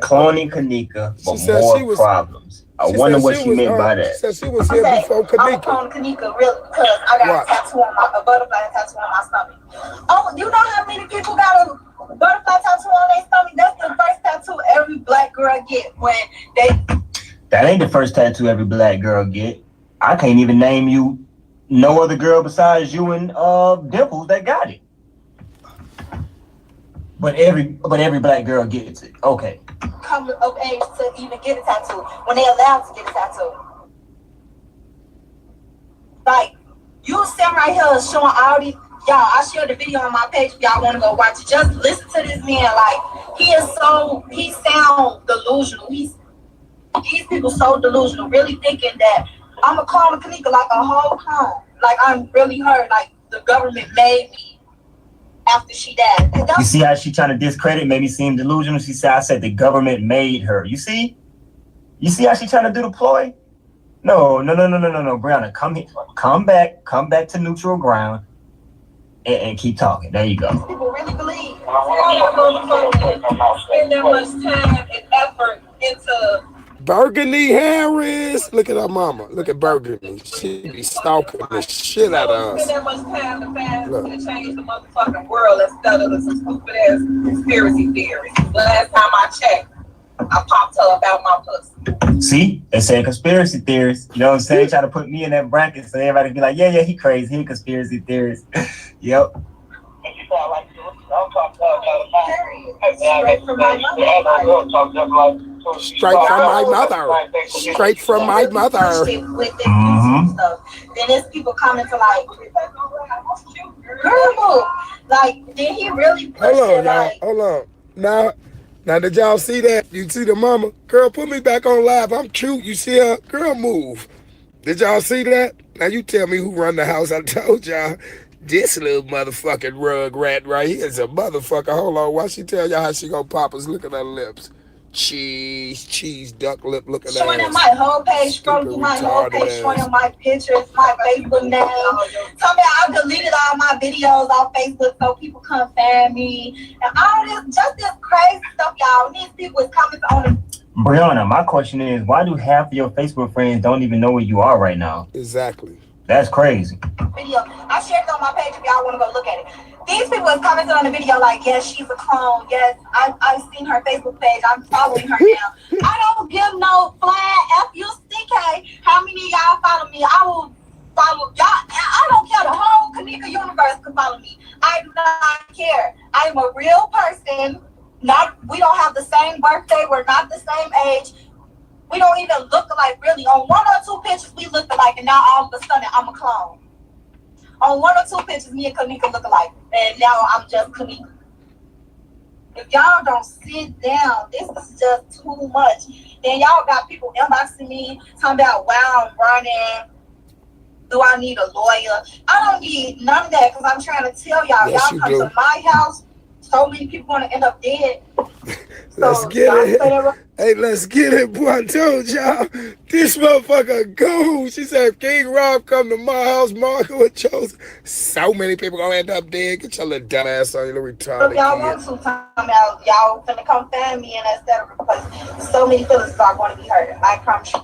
cloning Kenneka but more problems? I wonder what she meant by that. She said she was here before Kenneka. I'm a clone of Kenneka, really, because I got a tattoo on a butterfly tattoo on my stomach. Oh, you know how many people got a butterfly tattoo on their stomach? That's the first tattoo every black girl get when they... That ain't the first tattoo every black girl get. I can't even name you no other girl besides you and Dimples that got it. But every black girl gets it. Okay. Come of age to even get a tattoo when they allowed to get a tattoo. Like, you sitting right here showing all these... Y'all, I shared the video on my page if y'all want to go watch it. Just listen to this man. Like, he sound delusional. These people so delusional, really thinking that I'm a clone of Kenneka, like a whole clone. Like, I'm really her. Like, the government made me after she died. You see how she trying to discredit, made me seem delusional? She said, I said the government made her. You see? You see how she trying to do the ploy? No, Brianna, come here. Come back to neutral ground. And keep talking. There you go. People really believe. Spend that much time and effort into Burgundy Harris. Look at her mama. Look at Burgundy. She be stalking the shit out of us. Spend that much time to change the motherfucking world instead of some stupid ass conspiracy theories. Last time I checked, I popped her about my pussy. See, they say conspiracy theorists. You know what I'm saying? Trying to put me in that bracket so everybody be like, yeah, he crazy. He a conspiracy theorist. Yep. Straight from my mother. Straight from my mother. With the stuff. Then there's people commenting like, Girl move. Like, did he really push Hold on, it? y'all. Like, Hold on. Now, did y'all see that? You see the mama? Girl, put me back on live. I'm cute. You see her? Girl, move. Did y'all see that? Now you tell me who run the house. I told y'all. This little motherfucking rug rat right here is a motherfucker. Hold on. Why she tell y'all how she gonna pop us? Look at her lips. Cheese, duck lip looking showing them ass. my whole page, scrolling Stupid, through my whole retarded page, showing ass. them my pictures, my Facebook name. Tell me I deleted all my videos off Facebook so people couldn't find me. And all this, just this crazy stuff, y'all. These people is coming on the Brianna, my question is, why do half of your Facebook friends don't even know where you are right now? Exactly. That's crazy. video. I shared it on my page if y'all want to go look at it. These people is commenting on the video like, yes, she's a clone. Yes, I've seen her Facebook page. I'm following her now. I don't give no flying F-U-C-K. How many of y'all follow me? I will follow y'all. I don't care. The whole Kenneka universe can follow me. I do not care. I am a real person. We don't have the same birthday. We're not the same age. We don't even look alike, really. On one or two pictures, we look alike, and now all of a sudden, I'm a clone. On one or two pictures, me and Kenneka look alike, and now I'm just Kenneka. If y'all don't sit down, this is just too much. Then y'all got people inboxing me, talking about, wow, I'm running. Do I need a lawyer? I don't need none of that, because I'm trying to tell y'all, Yes, y'all you come do. to my house, so many people going to end up dead. Let's So get y'all it. say that. Hey, let's get it, boy. I told y'all, this motherfucker gone. She said, if King Rob come to my house, Marco would chosen. So many people gonna end up dead. Get your little dumb ass on, you little retarded Y'all kid. want to time out, y'all finna come find me and etc. Because so many feelings are going to be hurt. I promise you.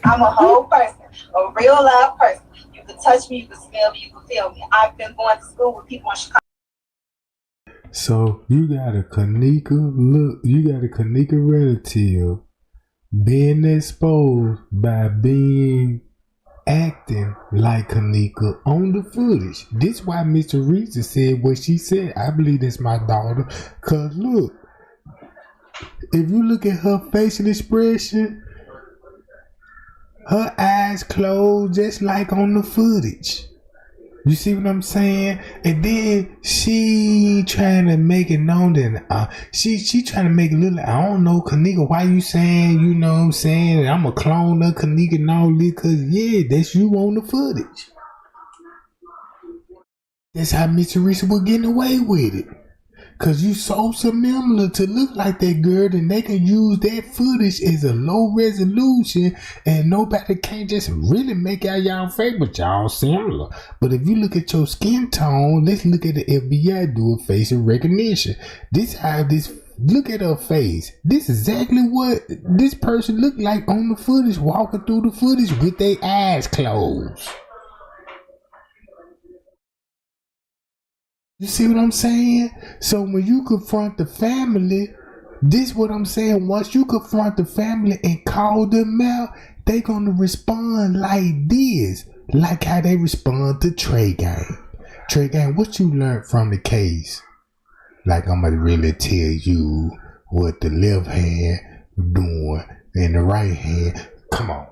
I'm a whole person, a real live person. You can touch me, you can smell me, you can feel me. I've been going to school with people in Chicago. So you got a Kenneka relative being exposed by being acting like Kenneka on the footage. This why Mr. Reeves said what she said. I believe it's my daughter. Cause look, if you look at her facial expression, her eyes closed just like on the footage. You see what I'm saying? And then she trying to make it known that she trying to make it look like, I don't know, Kenneka, why you saying, you know what I'm saying, I'm a clone of Kenneka and all this, because yeah, that's you on the footage. That's how Mr. Reese was getting away with it. Cause you so similar to look like that girl, and they can use that footage as a low resolution, and nobody can't just really make out y'all face, but y'all similar. But if you look at your skin tone, let's look at the FBI doing facial recognition. Look at her face. This is exactly what this person looked like on the footage, walking through the footage with their eyes closed. You see what I'm saying? So when you confront the family, this what I'm saying. Once you confront the family and call them out, they gonna respond like this, like how they respond to Tregang. Tregang, what you learned from the case? Like I'm gonna really tell you what the left hand doing and the right hand. Come on.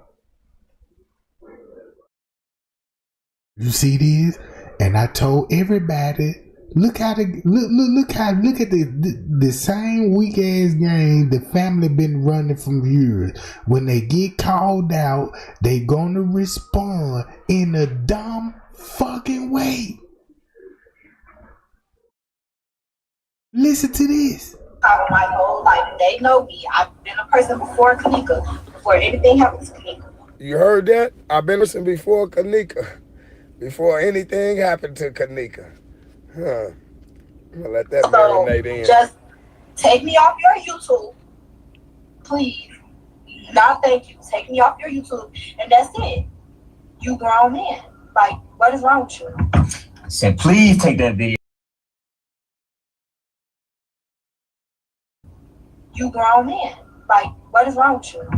You see this? And I told everybody. Look at the same weak ass game the family been running from years. When they get called out, they gonna respond in a dumb fucking way. Listen to this. My whole life, they know me. I've been a person before Kenneka, before anything happened to Kenneka. You heard that? I've been listening before Kenneka. Before anything happened to Kenneka. Huh. I'm gonna let that marinate in. Just take me off your YouTube, please. No, thank you. Take me off your YouTube, and that's it. You grown man. Like, what is wrong with you? I said, please take that video. You grown man. Like, what is wrong with you?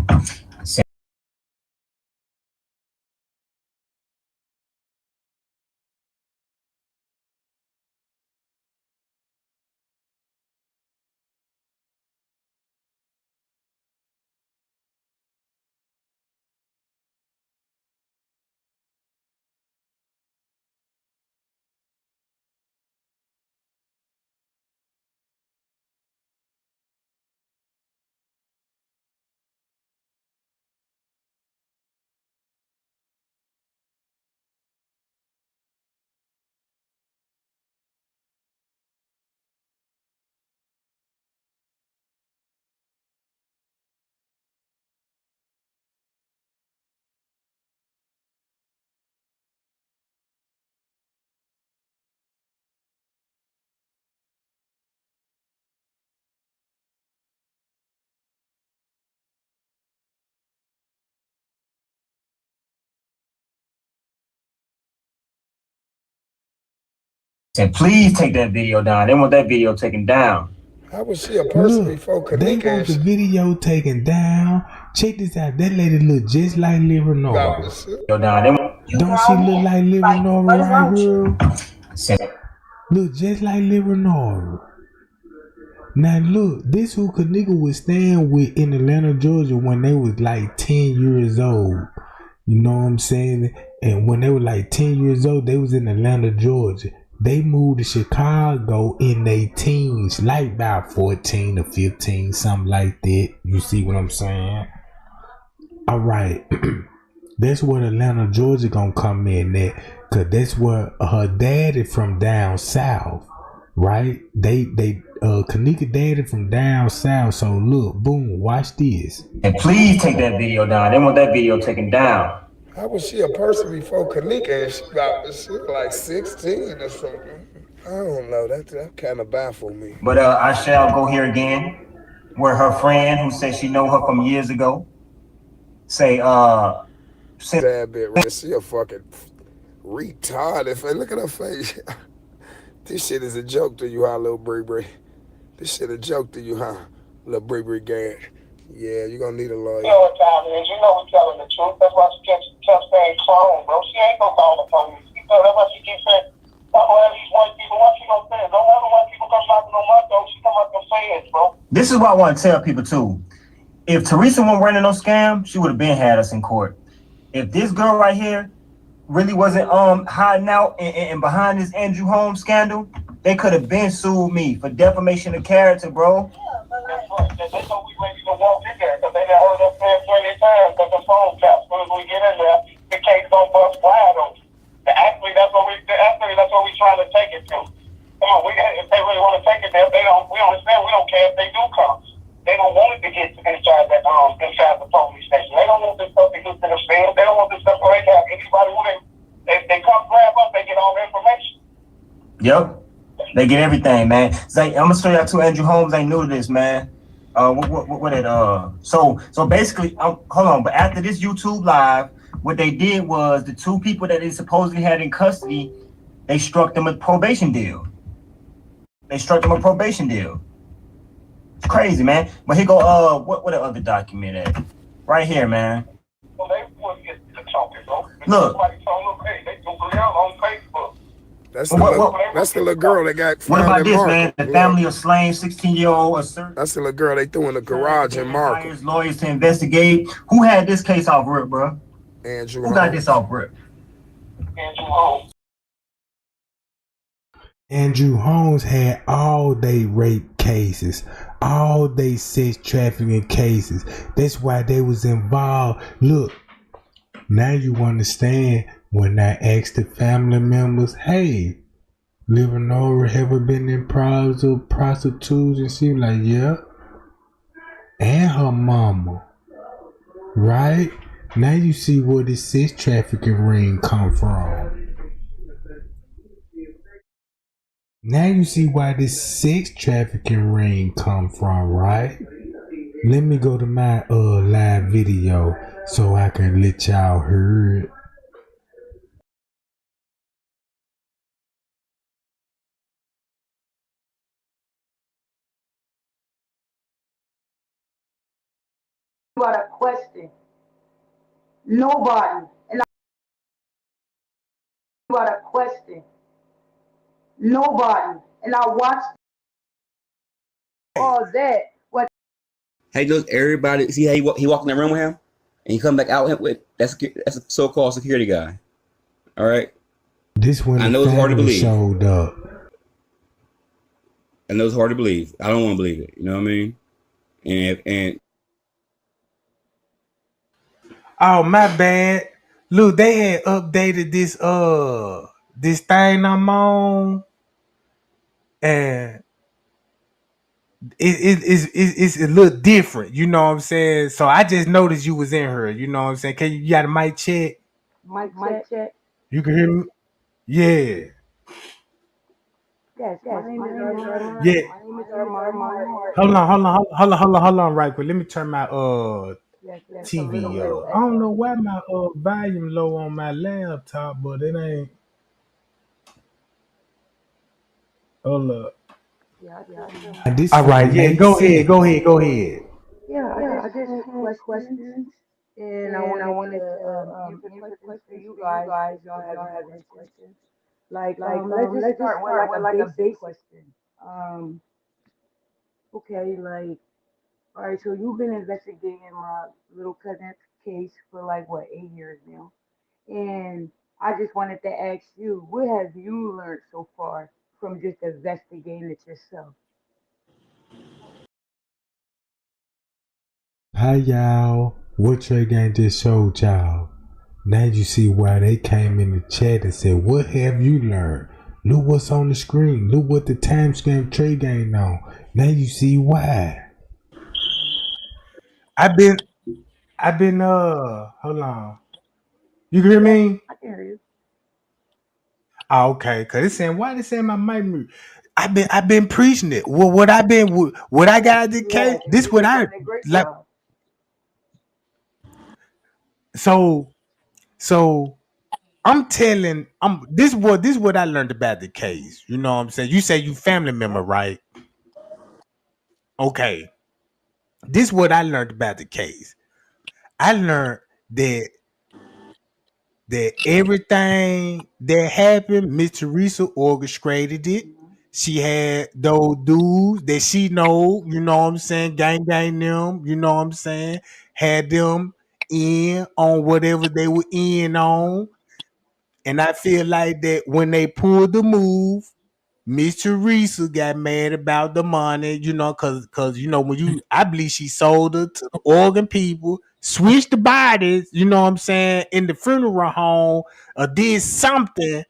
Said, please take that video down. They want that video taken down. How was she a person before Kenneka? They want the video taken down. Check this out. That lady look just like Liv Renora. Don't she look like Liv Renora right here? Look just like Liv Renora. Now look, this who Kenneka was staying with in Atlanta, Georgia when they was like 10 years old. You know what I'm saying? And when they were like 10 years old, they was in Atlanta, Georgia. They moved to Chicago in their teens, like about 14 or 15, something like that. You see what I'm saying? All right. That's where Atlanta, Georgia gonna come in at. Cause that's where her daddy from down south. Right? Kenneka daddy from down south. So look, boom, watch this. And please take that video down. They want that video taken down. How was she a person before Kenneka and she like 16 or something? I don't know. That kind of baffled me. But I shall go here again, where her friend who said she know her from years ago, say that bit right. She a fucking retarded. Look at her face. This shit is a joke to you, huh, little Bree? This shit a joke to you, huh, little Bree gang? Yeah, you gonna need a lawyer. You know what time it is. You know we're telling the truth. That's why she kept saying clone, bro. She ain't gonna call the police. You know, that's why she keeps saying, all these white people, what she gonna say? Don't let the white people come knocking on my door. She come up and say it, bro. This is what I want to tell people, too. If Teresa wasn't running no scam, she would have been had us in court. If this girl right here really wasn't hiding out and behind this Andrew Holmes scandal, they could have been sued me for defamation of character, bro. That's right. They know we ready to walk in there because they done heard us say plenty of times that the phone taps. As soon as we get in there, the case gonna bust wide open. Actually, that's what we trying to take it to. Come on, if they really want to take it there, we understand. We don't care if they do come. They don't want it to get inside the police station. They don't want this stuff to get to the field. They don't want this stuff where they have anybody who they come grab us, they get all the information. Yep. They get everything, man. I'm gonna show y'all two Andrew Holmes ain't new to this, man. So basically, hold on. But after this YouTube live, what they did was the two people that they supposedly had in custody, they struck them a probation deal. It's crazy, man. But here go what the other document at? Right here, man. Well, they would get to talking, bro. Look. Somebody told them, hey, they do it out on Facebook. That's the little girl that got found. What about this, Markham, man? The family of slain 16-year-old assert. That's the little girl they threw in the garage in Markham. Hires lawyers to investigate. Who had this case off rip, bro? Andrew Who got this off rip? Andrew Holmes. Andrew Holmes had all they rape cases, all they sex trafficking cases. That's why they was involved. Look, now you understand when I asked the family members, hey, Liv Renora ever been in problems with prostitutes? And she was like, yeah. And her mama. Right? Now you see where this sex trafficking ring come from. Now you see why this sex trafficking ring come from, right? Let me go to my live video so I can let y'all hear it. Got a question. Nobody. And I got a question. Nobody. And I watched all that. What? Hey, look, everybody. See how he walked in the room with him, and he come back out with that's a so-called security guy. All right. This when I know it's hard to believe. Showed up. I know it's hard to believe. I don't want to believe it. You know what I mean? And oh, my bad. Look, they had updated this thing I'm on, and it's a little different. You know what I'm saying? So I just noticed you was in her. You know what I'm saying? You got a mic check? Mic check. You can hear me? Yeah. Yes. My name is Armand. Yeah. My name is Armand. Hold on, right quick. Let me turn my TV up. I don't know why my volume low on my laptop, but it ain't. Hold up. Yeah, I just And this All finna right, yeah, make sense. go ahead. yeah, I just had questions, and I wanted to answer questions for you guys because y'all have the same questions. Let's just start with like a basic question. Um, okay, like, all right, so you've been investigating my little cousin's case for like what, 8 years now, and I just wanted to ask you, what have you learned so far from just investigating it yourself? Hi y'all. What Tregang just showed y'all. Now you see why they came in the chat and said, what have you learned? Look what's on the screen. Look what the timestamp Tregang on. Now you see why. I've been hold on. You can hear Yes, me? I can hear you. Oh, okay, cause it's saying why they saying my mic mute? I've been preaching it. Well, what I got the You case. have, and This you've what been I doing a great like. job. So so I'm telling this what I learned about the case. You know what I'm saying? You say you family member, Yep. right? Okay. This what I learned about the case. I learned that everything that happened, Miss Teresa orchestrated it. Mhm. She had those dudes that she know, you know what I'm saying, gang them, you know what I'm saying, had them in on whatever they were in on. And I feel like that when they pulled the move, Miss Teresa got mad about the money, you know, cause you know when you, I believe she sold her to the organ people, switched the bodies, you know what I'm saying, in the funeral home, or did something,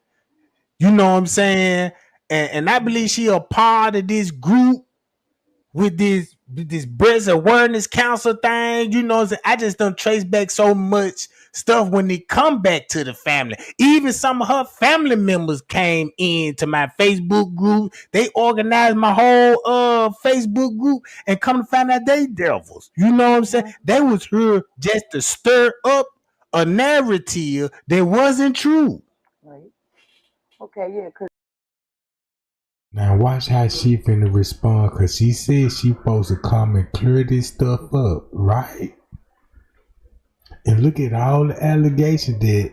you know what I'm saying, and I believe she a part of this group with this breast awareness council thing, you know, I just don't trace back so much stuff when they come back to the family. Even some of her family members came into my Facebook group. They organized my whole Facebook group and come to find out they devils. You know what I'm saying? Mhm. They was here just to stir up a narrative that wasn't true. Right. Okay, yeah, cause Now watch how she finna respond, cause she said she supposed to come and clear this stuff up, right? And look at all the allegations that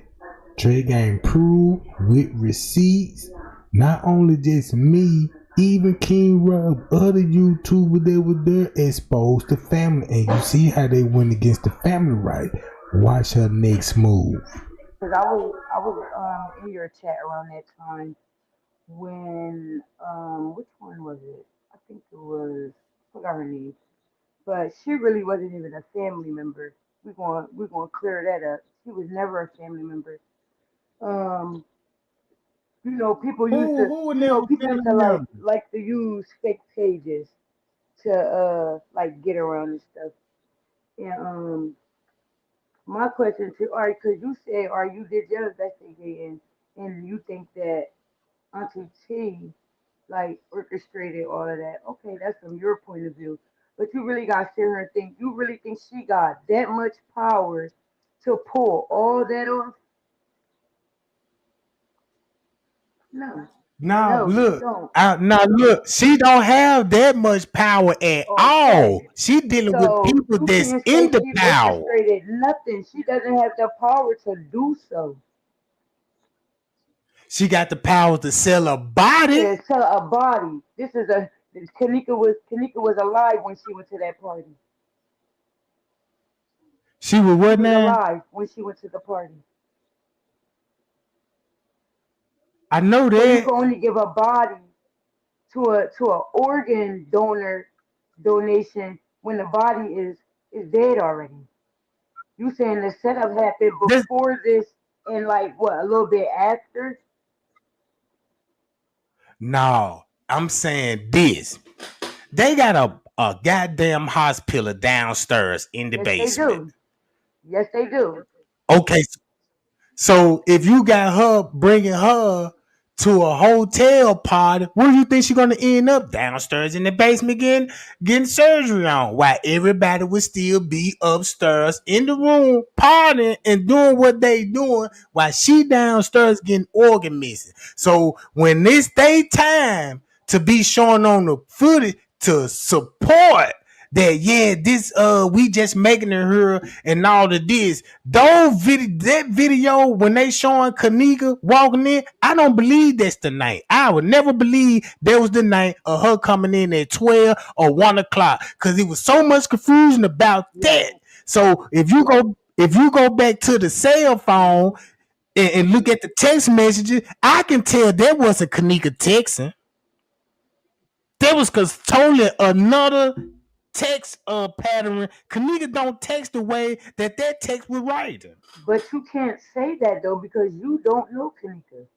Tregang proved with receipts. Not only just me, even King Rob, other YouTubers that were there exposed the family. And you see how they went against the family, right? Watch her next move. I was in your chat around that time when which one was it? I think it was, I forgot her name, but she really wasn't even a family member. We're gonna clear that up. She was never a family member. Um, Who would never people used family to member? like to use fake pages to like get around and stuff. And my question to Ari, because you said, Ari, you did your investigating, and you think that Auntie T like orchestrated all of that. Okay, that's from your point of view. But you really got to sit here and think. You really think she got that much power to pull all that off? No, Now no, she look, don't. now look, she don't have that much power at Okay, all. She dealing with so people you that's can't in say the she power. orchestrated nothing. She doesn't have the power to do so. She got the power to sell a body. Yeah, tell a body. Kenneka was alive when she went to that party. She was She what was now? alive when she went to the party. I know So you that. can only give a body to a organ donor donation when the body is dead already. You saying the setup happened This, before this and like what, a little bit after? no, I'm saying this. They got a goddamn hospital downstairs in the Yes, they basement. do. Yes, they do. Okay, so if you got her bringing her to a hotel party, where do you think she's gonna end up? Downstairs in the basement getting surgery on, while everybody would still be upstairs in the room partying and doing what they doing, while she downstairs getting organ missing. So when it's their time to be showing on the footage to support that, yeah, this we just making it here and all of this. That video when they showing Kenneka walking in, I don't believe that's the night. I would never believe that was the night of her coming in at 12 or 1 o'clock, because it was so much confusion about that. So if you go back to the cell phone and look at the text messages, I can tell that wasn't Kenneka texting. That was totally another text pattern. Kenneka don't text the way that text was writing. But you can't say that though, because you don't know Kenneka.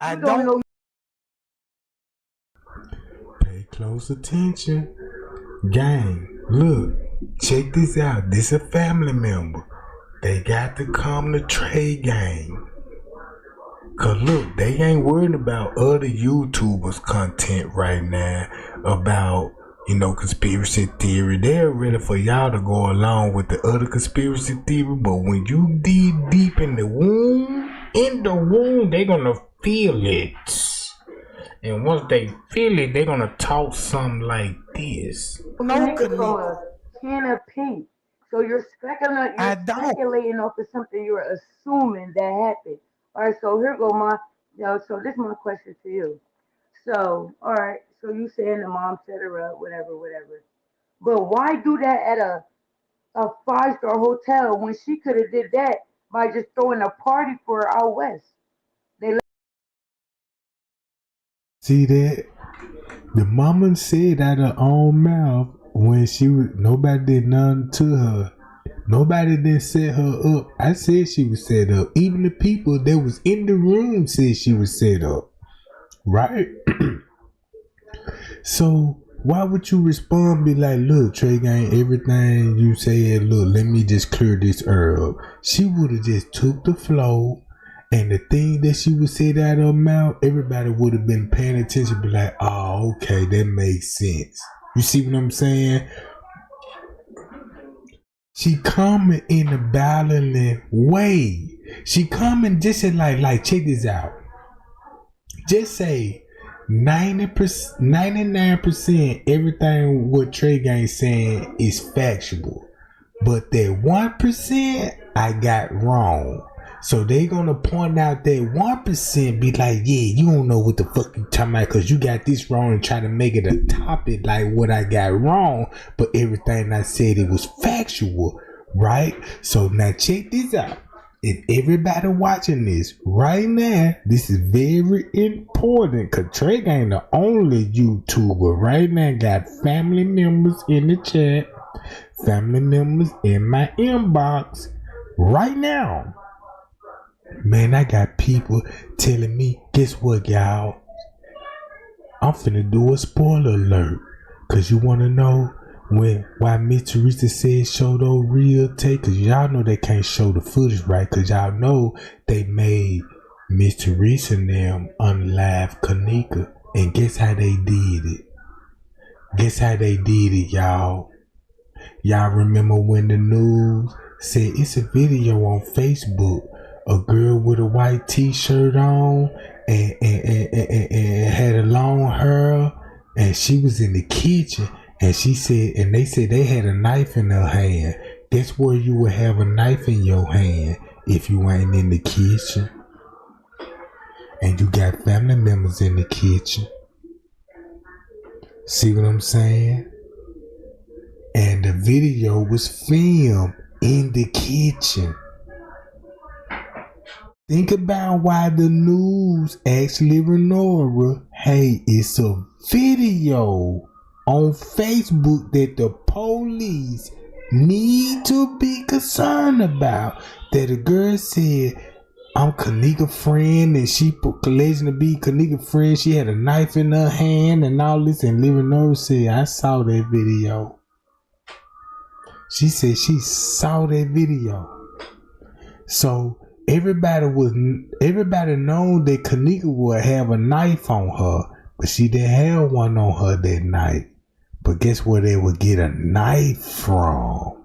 I don't know. Pay close attention. Gang, look, check this out. This a family member. They got to come to Tregang. Cause look, they ain't worried about other YouTubers' content right now about, conspiracy theory. They're ready for y'all to go along with the other conspiracy theory. But when you dig deep in the womb, they gonna feel it. And once they feel it, they gonna talk something like this. No, from a can of pink. So you're speculating off of something you're assuming that happened. All right, so here go so this is my question to you. So, all right, so you saying the mom set her up, whatever. But why do that at a 5-star hotel when she could have did that by just throwing a party for her out west? See that? The mama said out of her own mouth when nobody did nothing to her. Nobody didn't set her up. I said she was set up. Even the people that was in the room said she was set up. Right? So why would you respond be like, look, Tregang, everything you said, look, let me just clear this up. She would have just took the flow, and the thing that she would say out of her mouth, everybody would have been paying attention, be like, oh, okay, that makes sense. You see what I'm saying? She coming in a battling way. She coming just like check this out. Just say 99% everything what Tregang saying is factual. But that 1% I got wrong. So they gonna point out that 1%, be like, yeah, you don't know what the fuck you talking about because you got this wrong, and try to make it a topic like what I got wrong, but everything I said, it was factual, right? So now check this out. If everybody watching this right now, this is very important, because Tregang ain't the only YouTuber right now got family members in the chat, family members in my inbox right now. Man, I got people telling me, guess what, y'all? I'm finna do a spoiler alert. Cause you wanna know why Miss Teresa said show those real take? Cause y'all know they can't show the footage, right? Cause y'all know they made Miss Teresa and them unlive Kenneka. And guess how they did it? Guess how they did it, y'all? Y'all remember when the news said it's a video on Facebook, a girl with a white t-shirt on and had a long hair, and she was in the kitchen, and she said, and they said they had a knife in her hand. Guess where you would have a knife in your hand if you ain't in the kitchen? And you got family members in the kitchen. See what I'm saying? And the video was filmed in the kitchen. Think about why the news actually Renora, hey, it's a video on Facebook that the police need to be concerned about. That a girl said, I'm Kenneka friend, and she alleged to be Kenneka friend. She had a knife in her hand and all this, and Renora said, I saw that video. She said she saw that video. So everybody known that Kenneka would have a knife on her, but she didn't have one on her that night. But guess where they would get a knife from?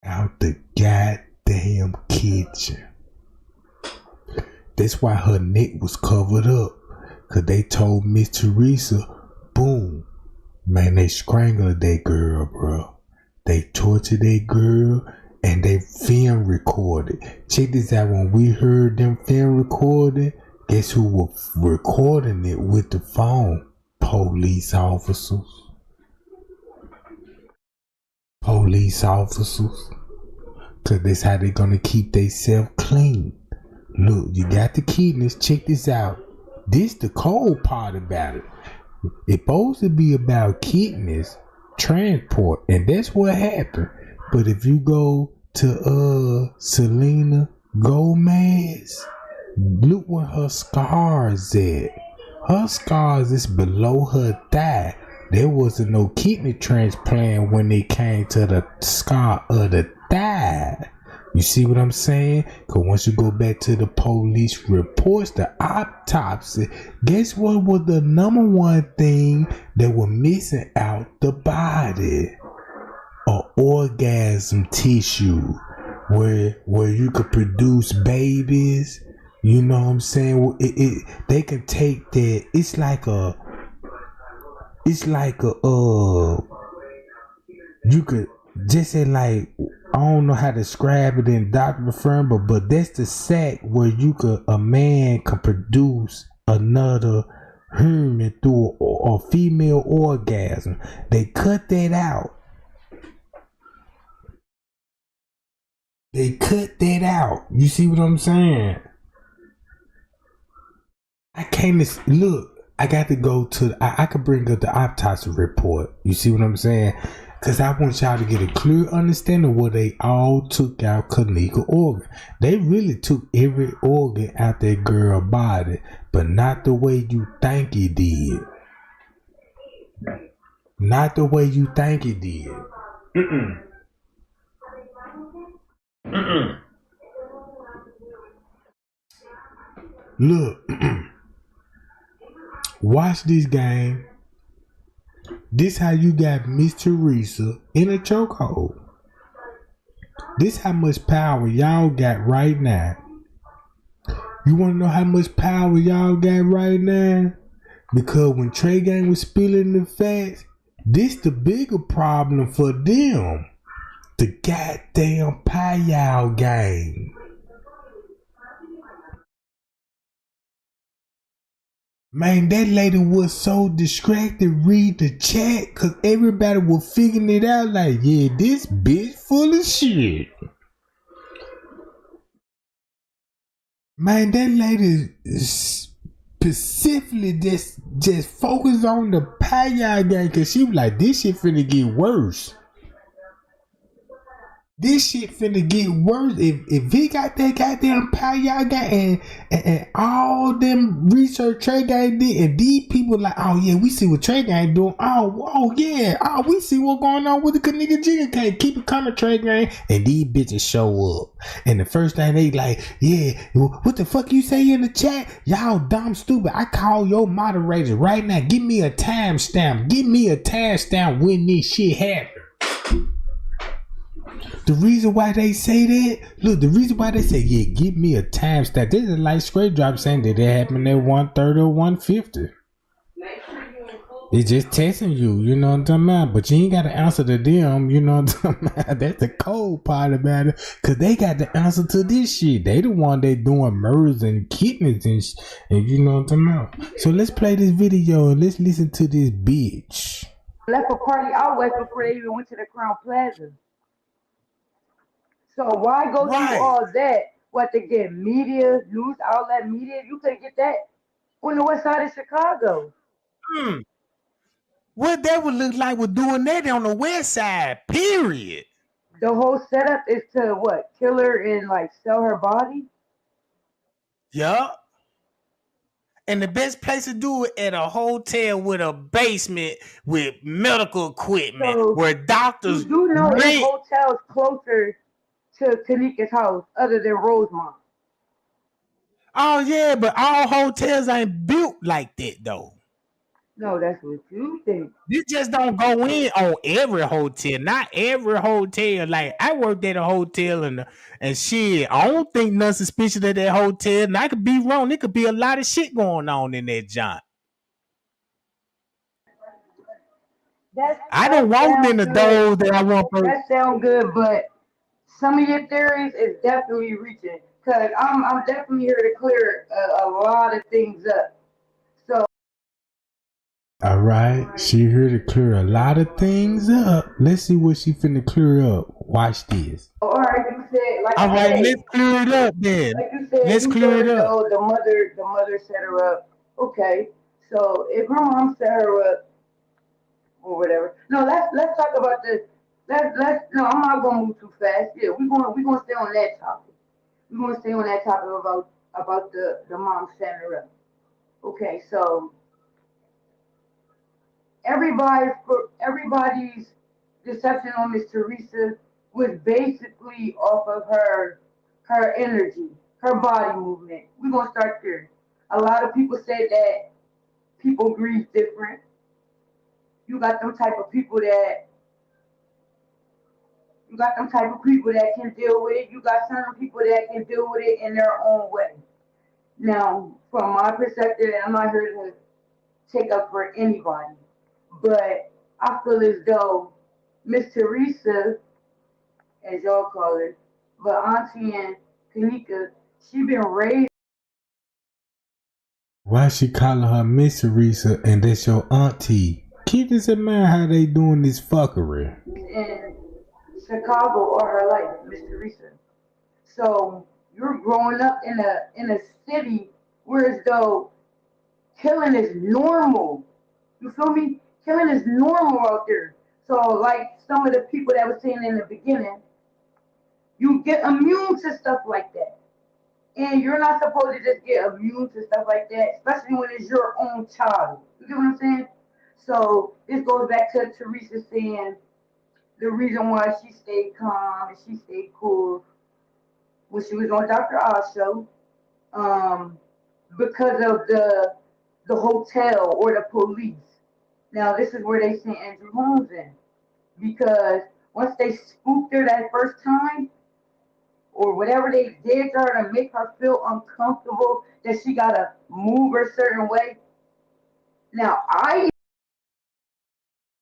Out the goddamn kitchen. That's why her neck was covered up. Cause they told Miss Teresa, boom, man, they strangled that girl, bro. They tortured that girl and they film recorded. Check this out, when we heard them film recording, guess who was recording it with the phone? Police officers. Police officers. Cause that's how they gonna keep themselves clean. Look, you got the kidneys. Check this out. This the cold part about it. It's supposed to be about kidneys transport, and that's what happened. But if you go to Selena Gomez, look where her scars at. Her scars is below her thigh. There wasn't no kidney transplant when it came to the scar of the thigh. You see what I'm saying? Because once you go back to the police reports, the autopsy, guess what was the number one thing that was missing out the body? An orgasm tissue where you could produce babies. You know what I'm saying? They can take that. It's like a you could just say, like, I don't know how to describe it in doctor firm, but that's the sac where a man can produce another human through a female orgasm. They cut that out. You see what I'm saying? I can't look. I got to go to. I could bring up the autopsy report. You see what I'm saying? Because I want y'all to get a clear understanding of where they all took out Kenneka organ. They really took every organ out that girl's body, but not the way you think it did. Not the way you think it did. Look, watch this game. This how you got Miss Teresa in a chokehold. This how much power y'all got right now. You want to know how much power y'all got right now? Because when Tregang was spilling the facts, this the bigger problem for them. The goddamn Payal game. Man, that lady was so distracted read the chat because everybody was figuring it out like, yeah, this bitch full of shit. Man, that lady specifically just focused on the Payal game because she was like, this shit finna get worse. This shit finna get worse. If he got that goddamn Payal game and all them research Tregang did, and these people like, oh yeah, we see what Tregang doing. Oh yeah, we see what's going on with the Kenneka Jenkins. Keep it coming, Tregang. And these bitches show up, and the first thing they like, yeah, what the fuck you say in the chat? Y'all dumb stupid. I call your moderator right now. Give me a timestamp. Give me a timestamp when this shit happened. The reason why they say that, look, the reason why they say, yeah, give me a timestamp. This is like straight drop saying that it happened at 1:30 or 1:50. It's just testing you, you know what I'm talking about? But you ain't got to answer to them, you know what I'm talking about? That's the cold part about it. Because they got the answer to this shit. They the one they doing murders and kidneys and you know what I'm talking about? So let's play this video and let's listen to this bitch. Left a party out west before they even went to the Crown Plaza. So why go through all that? What, to get media, news outlet media? You could get that on the west side of Chicago. What that would look like with doing that on the west side, period. The whole setup is to what? Kill her and like sell her body? Yup. And the best place to do it at a hotel with a basement with medical equipment, so where doctors. You do know there's hotels closer to Kenneka's house other than Rosemont. Oh yeah, but all hotels ain't built like that though. No, that's what you think. This just don't go in on every hotel. Not every hotel. Like I worked at a hotel and shit. I don't think nothing suspicious at that hotel. And I could be wrong. There could be a lot of shit going on in that joint. I That don't walk in sounds the good. doors that I want. That sounds good, but some of your theories is definitely reaching. Cause I'm definitely here to clear a lot of things up. So All right, she here to clear a lot of things up. Let's see what she finna clear up. Watch this. all right, you said like All you right, said, let's clear it up then. like you said, Let's you clear feel it as up. though the mother set her up. Okay, so if her mom set her up or whatever, no, let's talk about this. Let's no, I'm not gonna move too fast. Yeah, we gonna stay on that topic. We're gonna stay on that topic about the mom setting her up. Okay, so everybody's deception on Miss Teresa was basically off of her energy, her body movement. We're gonna start there. A lot of people say that people grieve different. You got them type of people that can deal with it. You got certain people that can deal with it in their own way. Now, from my perspective, I'm not here to take up for anybody, but I feel as though Miss Teresa, as y'all call her, but Auntie and Kenneka, she been raised. Why she calling her Miss Teresa and that's your auntie? Keep this in mind how they doing this fuckery. In Chicago all her life, Miss Teresa. So you're growing up in a city where as though killing is normal. You feel me? Killing is normal out there. So like some of the people that were saying in the beginning, you get immune to stuff like that. And you're not supposed to just get immune to stuff like that, especially when it's your own child. You get what I'm saying? So this goes back to Teresa saying the reason why she stayed calm and she stayed cool when she was on Dr. Oz show, because of the hotel or the police. Now this is where they sent Andrew Holmes in, because once they spooked her that first time, or whatever they did to her to make her feel uncomfortable, that she gotta move a certain way. Now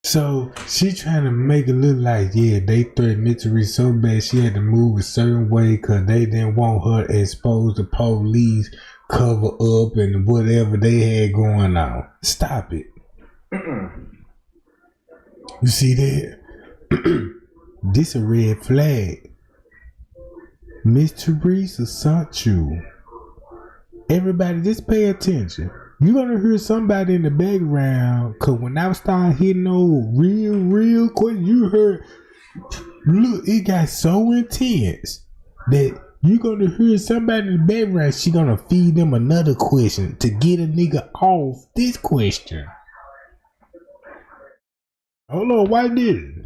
So she trying to make it look like, yeah, they threatened Miss Teresa so bad she had to move a certain way because they didn't want her to expose the police, cover up, and whatever they had going on. Stop it. You see that? This a red flag. Miss Teresa sent you. Everybody, just pay attention. You're gonna hear somebody in the background, cause when I started hitting those real quick, you heard, look, it got so intense that you're gonna hear somebody in the background. She gonna feed them another question to get a nigga off this question. Hold on, why did it?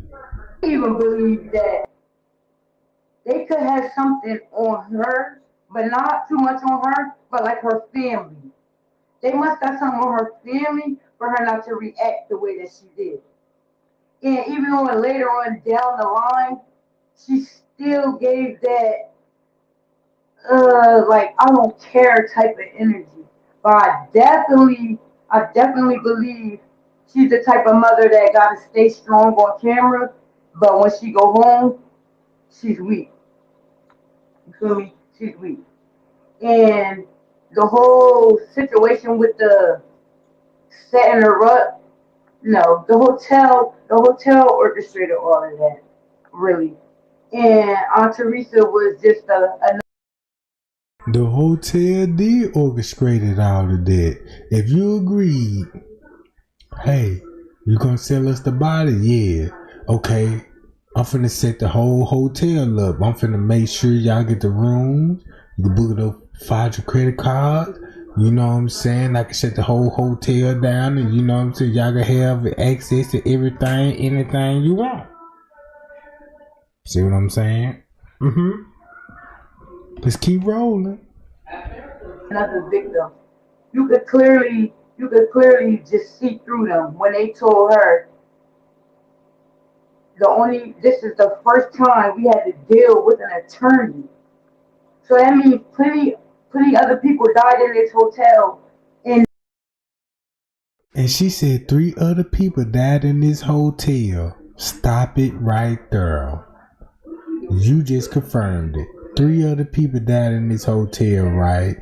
I even believe that they could have something on her, but not too much on her, but like her family. They must have something on her family for her not to react the way that she did. And even though later on down the line, she still gave that like I don't care type of energy. But I definitely believe she's the type of mother that gotta stay strong on camera, but when she go home, she's weak. You feel me? She's weak. And the whole situation with the setting her up, no, the hotel orchestrated all of that, really. And Aunt Teresa was just a The hotel did orchestrate all of that. If you agreed, hey, you gonna sell us the body? Yeah. Okay. I'm finna set the whole hotel up. I'm finna make sure y'all get the rooms. You can book it up, file your credit card. You know what I'm saying? I can shut the whole hotel down, and you know what I'm saying? Y'all can have access to everything, anything you want. See what I'm saying? Let's keep rolling. another victim. You could clearly you could clearly just see through them when they told her this is the first time we had to deal with an attorney. So that means plenty other people died in this hotel. And she said 3 other people died in this hotel. Stop it right there. You just confirmed it. 3 other people died in this hotel, right?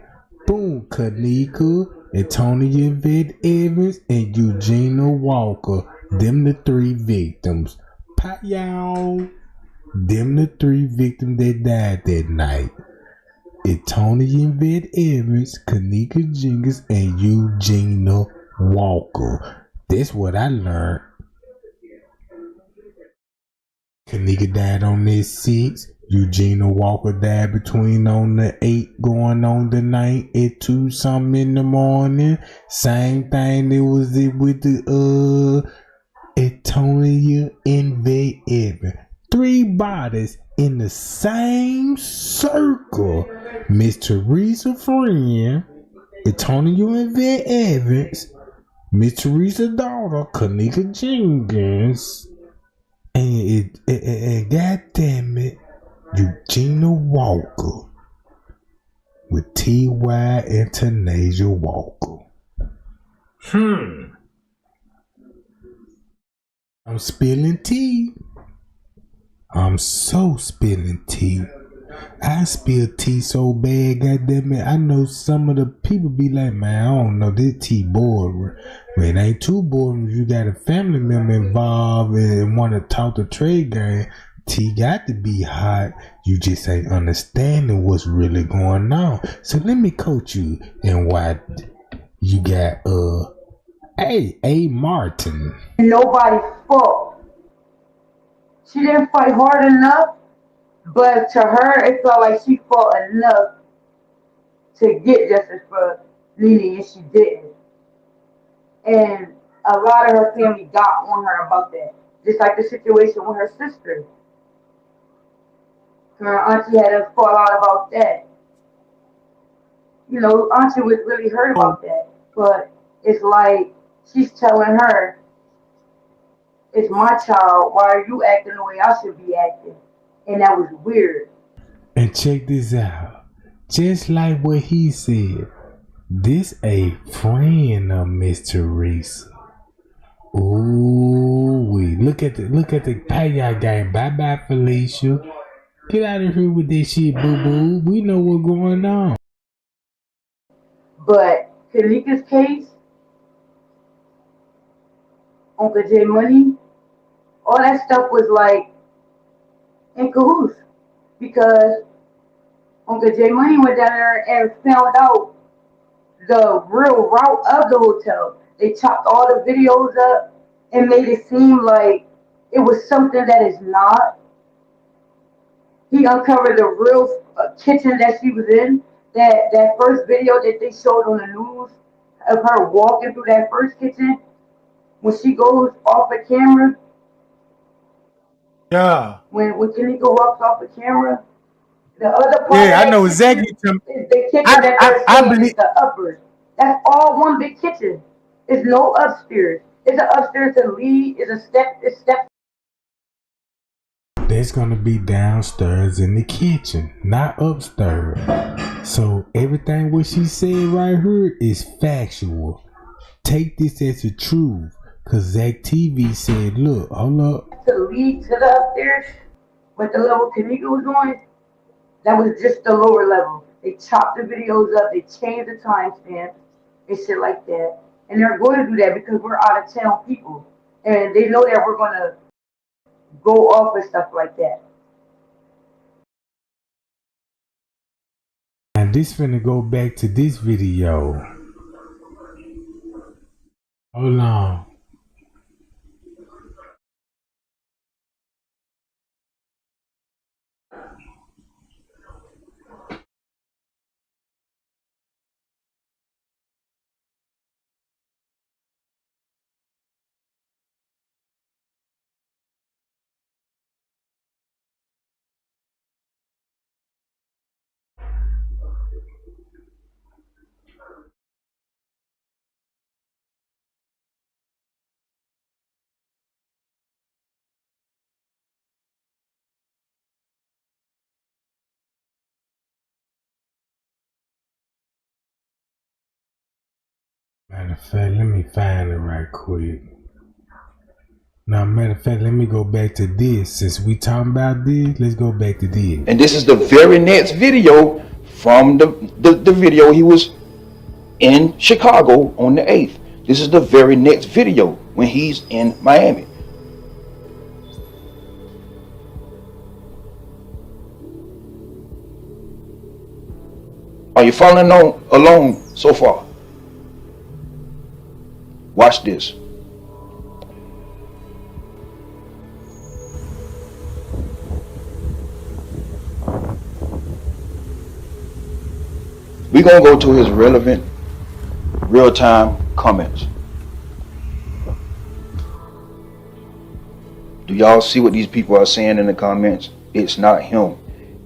Boom, Kenneka, Antonia Vet Evans, and Eugenia Walker. Them the 3 victims. Pat y'all. Them the 3 victims that died that night. Antonia Vet Evans, Kenneka Jenkins, and Eugenia Walker. That's what I learned. Kenneka died on the 6th. Eugenia Walker died between on the 8th going on the 9th at 2 something in the morning. Same thing that was it with the Antonia and Vet Evans. 3 bodies in the same circle. Miss Teresa friend, Antonia and Vet Evans, Miss Teresa's daughter, Kenneka Jenkins, and goddamn it, Eugenia Walker with T.Y. and Tanasia Walker. I'm spilling tea. I'm so spilling tea. I spill tea so bad, goddamn it. I know some of the people be like, man, I don't know, this tea boring. But it ain't too boring if you got a family member involved and want to talk to Tregang. Tea got to be hot. You just ain't understanding what's really going on. So let me coach you in why you got A. Martin. Nobody's fault. She didn't fight hard enough, but to her, it felt like she fought enough to get justice for Nene, and she didn't. And a lot of her family got on her about that. Just like the situation with her sister. Her auntie had a fallout about that. You know, auntie was really hurt about that. But it's like she's telling her, it's my child, why are you acting the way I should be acting? And that was weird. And check this out. Just like what he said, this a friend of Miss Teresa. Ooh, we look at the payout game. Bye bye, Felicia. Get out of here with this shit, boo boo. We know what's going on. But Kenneka's case, Uncle J Money, all that stuff was like in cahoots because Uncle J Money went down there and found out the real route of the hotel. They chopped all the videos up and made it seem like it was something that is not. He uncovered the real kitchen that she was in. That first video that they showed on the news of her walking through that first kitchen, when she goes off the camera, Yeah. when Kenneka walks off the camera, the other part Yeah, of I know that kitchen exactly. is the kitchen that they're I saying is believe. the uppers. That's all one big kitchen. It's no upstairs. It's an upstairs to lead. It's step. That's gonna be downstairs in the kitchen, not upstairs. So everything what she said right here is factual. Take this as the truth. Cause Zach TV said, look, hold up. To lead to the upstairs, but the level Kenneka was on, that was just the lower level. They chopped the videos up, they changed the timestamps and shit like that. And they're going to do that because we're out of town people. And they know that we're going to go off and stuff like that. And this finna go back to this video. Hold on. Matter of fact, let me find it right quick. Now, matter of fact, let me go back to this. Since we talking about this, let's go back to this. And this is the very next video from the video he was in Chicago on the 8th. This is the very next video when he's in Miami. Are you following along so far? Watch this. We're going to go to his relevant real-time comments. Do y'all see what these people are saying in the comments? It's not him.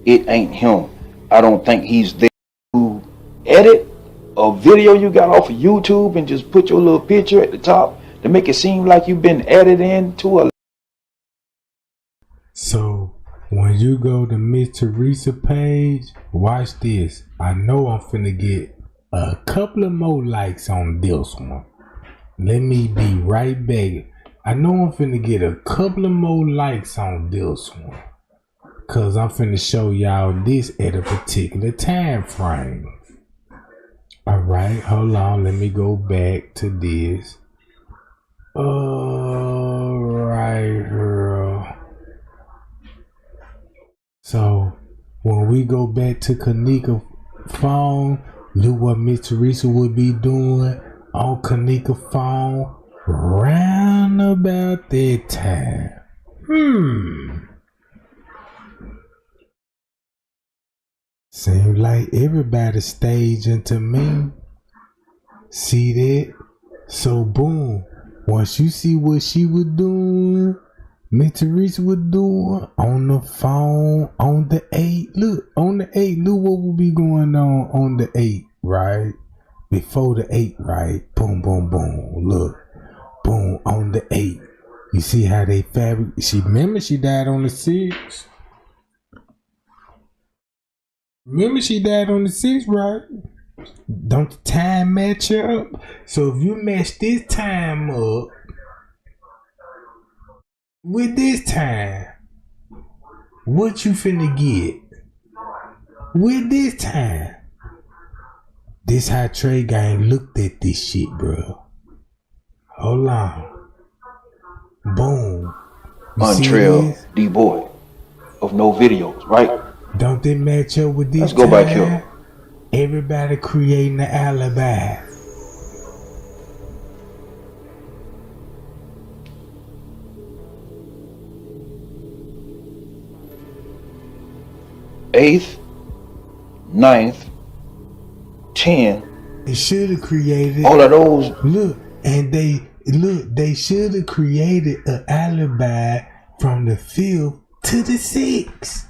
It ain't him. I don't think he's there to edit a video you got off of YouTube and just put your little picture at the top to make it seem like you've been edited into a... So when you go to Miss Teresa page, watch this. I know I'm finna get a couple of more likes on this one. Let me be right back. I know I'm finna get a couple of more likes on this one, cause I'm finna show y'all this at a particular time frame. Alright, hold on, let me go back to this. Alright, girl. So when we go back to Kenneka phone, look what Miss Teresa would be doing on Kenneka phone round about that time. Seems like everybody's staging to me. See that? So boom, once you see what she was doing, Miss Teresa was doing on the phone on the 8th. Look, on the 8th, look what will be going on the 8th, right? Before the 8th, right? Boom, boom, boom. Look, boom, on the 8th. You see how they remember she died on the 6th? Remember she died on the 6th, right? Don't the time match up? So if you match this time up with this time, what you finna get with this time? This how Tregang looked at this shit, bro. Hold on. Boom. Untrail D-boy of no videos, right? Don't they match up with this? Let's go back here. Everybody creating an alibi. Eighth, 9th, 10. They should have created all of those. Look, and they should have created an alibi from the 5th to the 6th.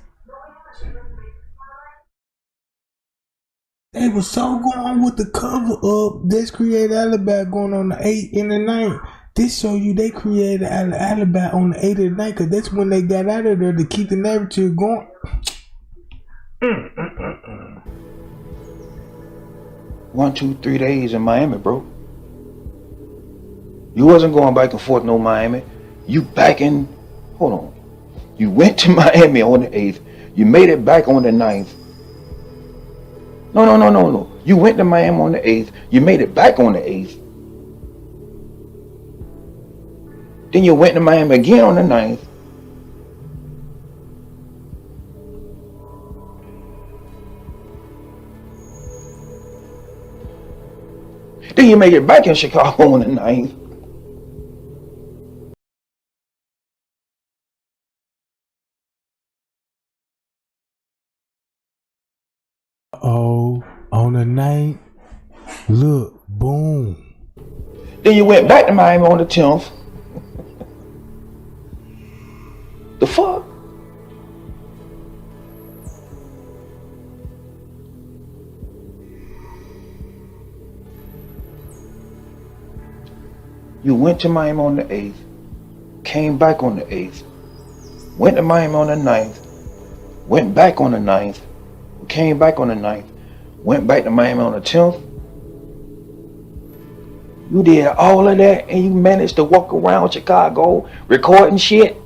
They were so going with the cover up. Let's create an alibi going on the 8th and the 9th. This show you they created an alibi on the 8th and the 9th, because that's when they got out of there to keep the narrative going. 1, 2, 3 days in Miami, bro. You wasn't going back and forth no Miami. You back in, hold on. You went to Miami on the 8th. You made it back on the 9th. No. You went to Miami on the 8th. You made it back on the 8th. Then you went to Miami again on the 9th. Then you make it back in Chicago on the 9th. Oh, on the 9th, look, boom. Then you went back to Miami on the 10th. The fuck? You went to Miami on the 8th, came back on the 8th, went to Miami on the 9th, went back on the 9th, came back on the 9th, went back to Miami on the 10th, You did all of that and you managed to walk around Chicago recording shit?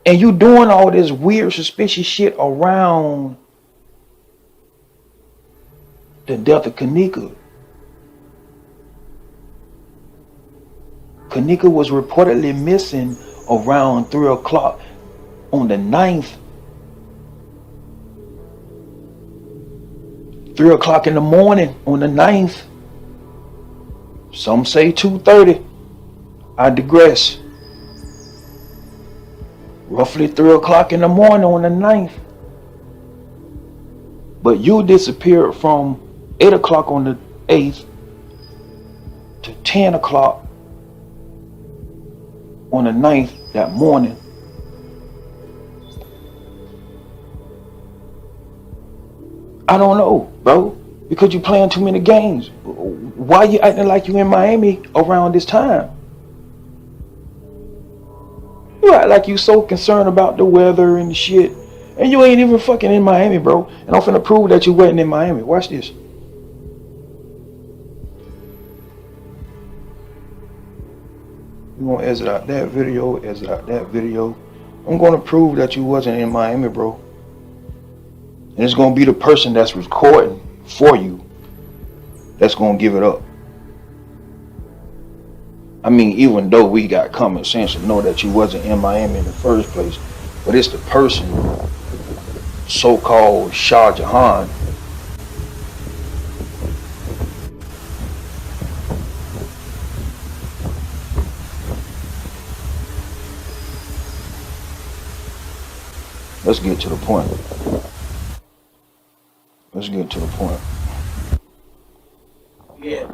And you doing all this weird, suspicious shit around the death of Kenneka. Kenneka was reportedly missing around 3 o'clock on the 9th. 3 o'clock in the morning on the 9th. Some say 2:30. I digress. Roughly 3 o'clock in the morning on the 9th. But you disappeared from 8 o'clock on the 8th to 10 o'clock on the 9th that morning. I don't know, bro, because you playing too many games. Why you acting like you in Miami around this time? You act like you so concerned about the weather and shit, and you ain't even fucking in Miami, bro. And I'm finna prove that you wasn't in Miami. Watch this. You gonna exit out that video, exit out that video. I'm gonna prove that you wasn't in Miami, bro. And it's gonna be the person that's recording for you that's gonna give it up. I mean, even though we got common sense to know that you wasn't in Miami in the first place, but it's the person, so-called Shah Jahan, let's get to the point. Let's get to the point. Yeah.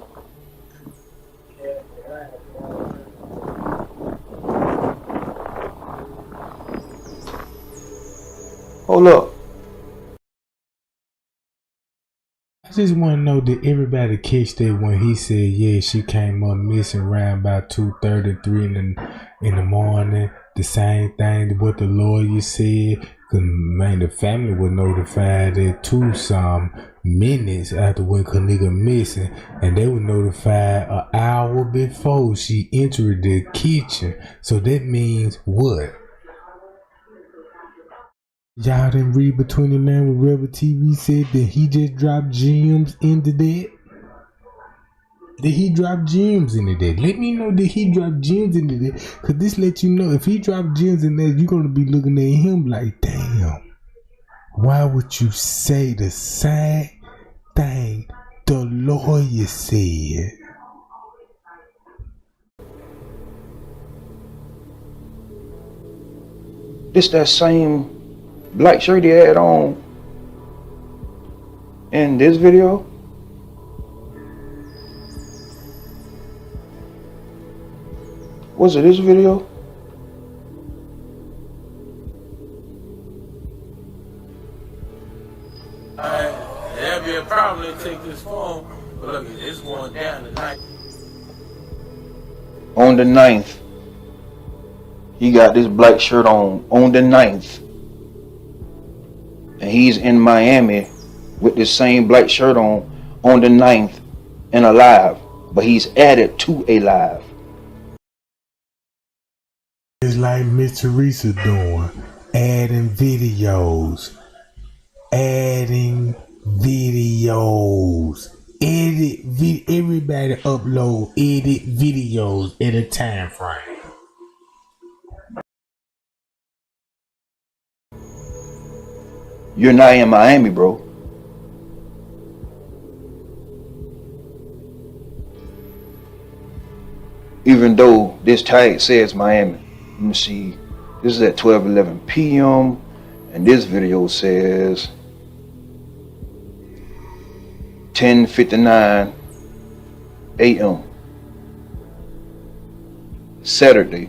Hold up. I just want to know, did everybody catch that when he said, yeah, she came up missing around about 2:30, 3 in the morning? The same thing what the lawyer said. Cause man, the family was notified that 2 some minutes after when Kenneka missing, and they were notified an hour before she entered the kitchen. So that means what? Y'all didn't read between the line when Rebel TV said that he just dropped gems into that? Did he drop gems into that? Let me know that he dropped gems into that. Cause this let you know if he dropped gems in that, you're gonna be looking at him like, damn, why would you say the same thing the lawyer said? This that same black shirt he had on in this video? Was it this video? That'd be a problem to take this phone, but look, it's going down tonight. On the 9th. He got this black shirt on the 9th. And he's in Miami with this same black shirt on the 9th and alive. But he's added to a live. It's like Miss Teresa doing, adding videos, edit everybody upload edit videos at a time frame. You're not in Miami, bro. Even though this tag says Miami. Let me see. This is at 12:11 p.m. and this video says 10:59 a.m. Saturday.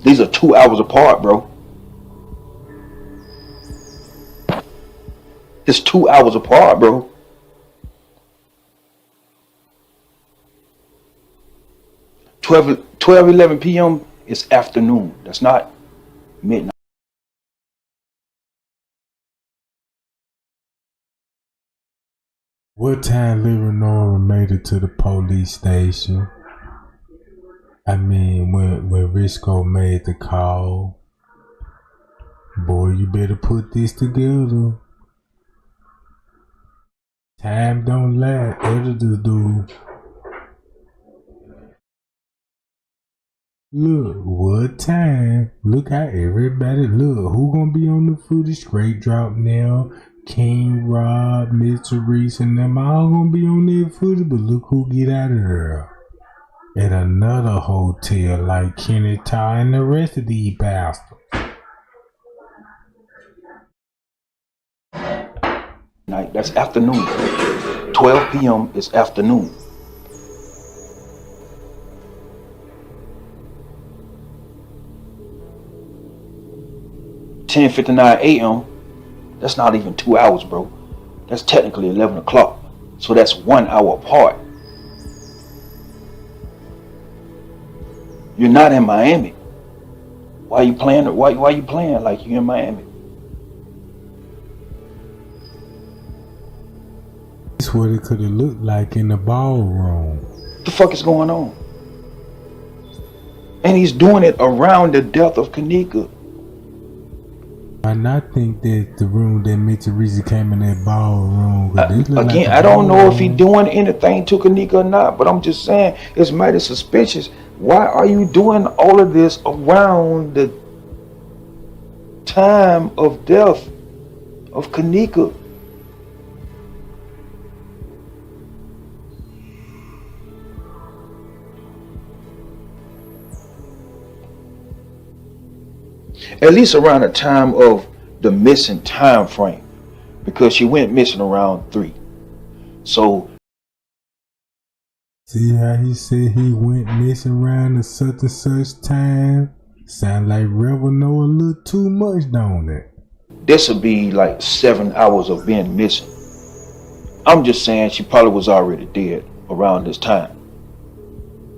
These are 2 hours apart, bro. It's 2 hours apart, bro. 11 p.m. is afternoon. That's not midnight. What time Leonora made it to the police station? I mean, when Risco made the call. Boy, you better put this together. Time don't lie. Editors do. Look, what time? Look how everybody look. Who gonna be on the footage? Straight Drop now. King Rob, Mr. Reese, and them all gonna be on their footage. But look who get out of there. At another hotel like Kenneka and the rest of these bastards. Night. That's afternoon. 12 p.m. is afternoon. $10:59 a.m. That's not even 2 hours, bro. That's technically 11 o'clock. So that's 1 hour apart. You're not in Miami. Why you playing? Why you playing like you're in Miami? That's what it could have looked like in the ballroom. What the fuck is going on? And he's doing it around the death of Kenneka. I not think that the room that Mitsubishi came in that ballroom. Again, I don't know if he's doing anything to Kenneka or not, but I'm just saying it's mighty suspicious. Why are you doing all of this around the time of death of Kenneka? At least around the time of the missing time frame, because she went missing around 3. So see how he said he went missing around a such and such time? Sound like Rebel know a little too much, don't it? this would be like 7 hours of being missing. I'm just saying she probably was already dead around this time.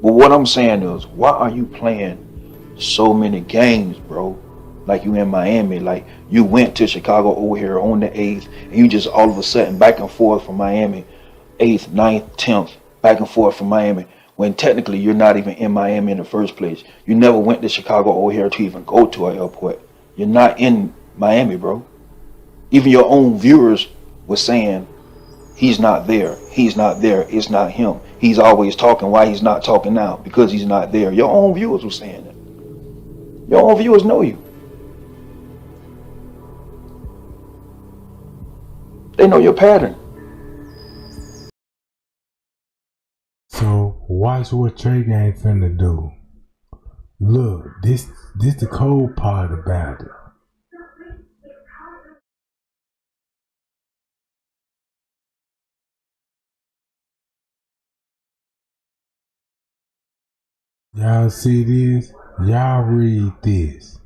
But what I'm saying is, why are you playing so many games, bro? Like you in Miami, like you went to Chicago over here on the 8th, and you just all of a sudden back and forth from Miami, 8th, 9th, 10th, back and forth from Miami, when technically you're not even in Miami in the first place. You never went to Chicago over here to even go to an airport. You're not in Miami, bro. Even your own viewers were saying, he's not there, he's not there, it's not him. He's always talking, why he's not talking now? Because he's not there. Your own viewers were saying that. Your own viewers know you. They know your pattern. So watch what Tregang finna do. Look, this the cold part about it. Y'all see this? Y'all read this.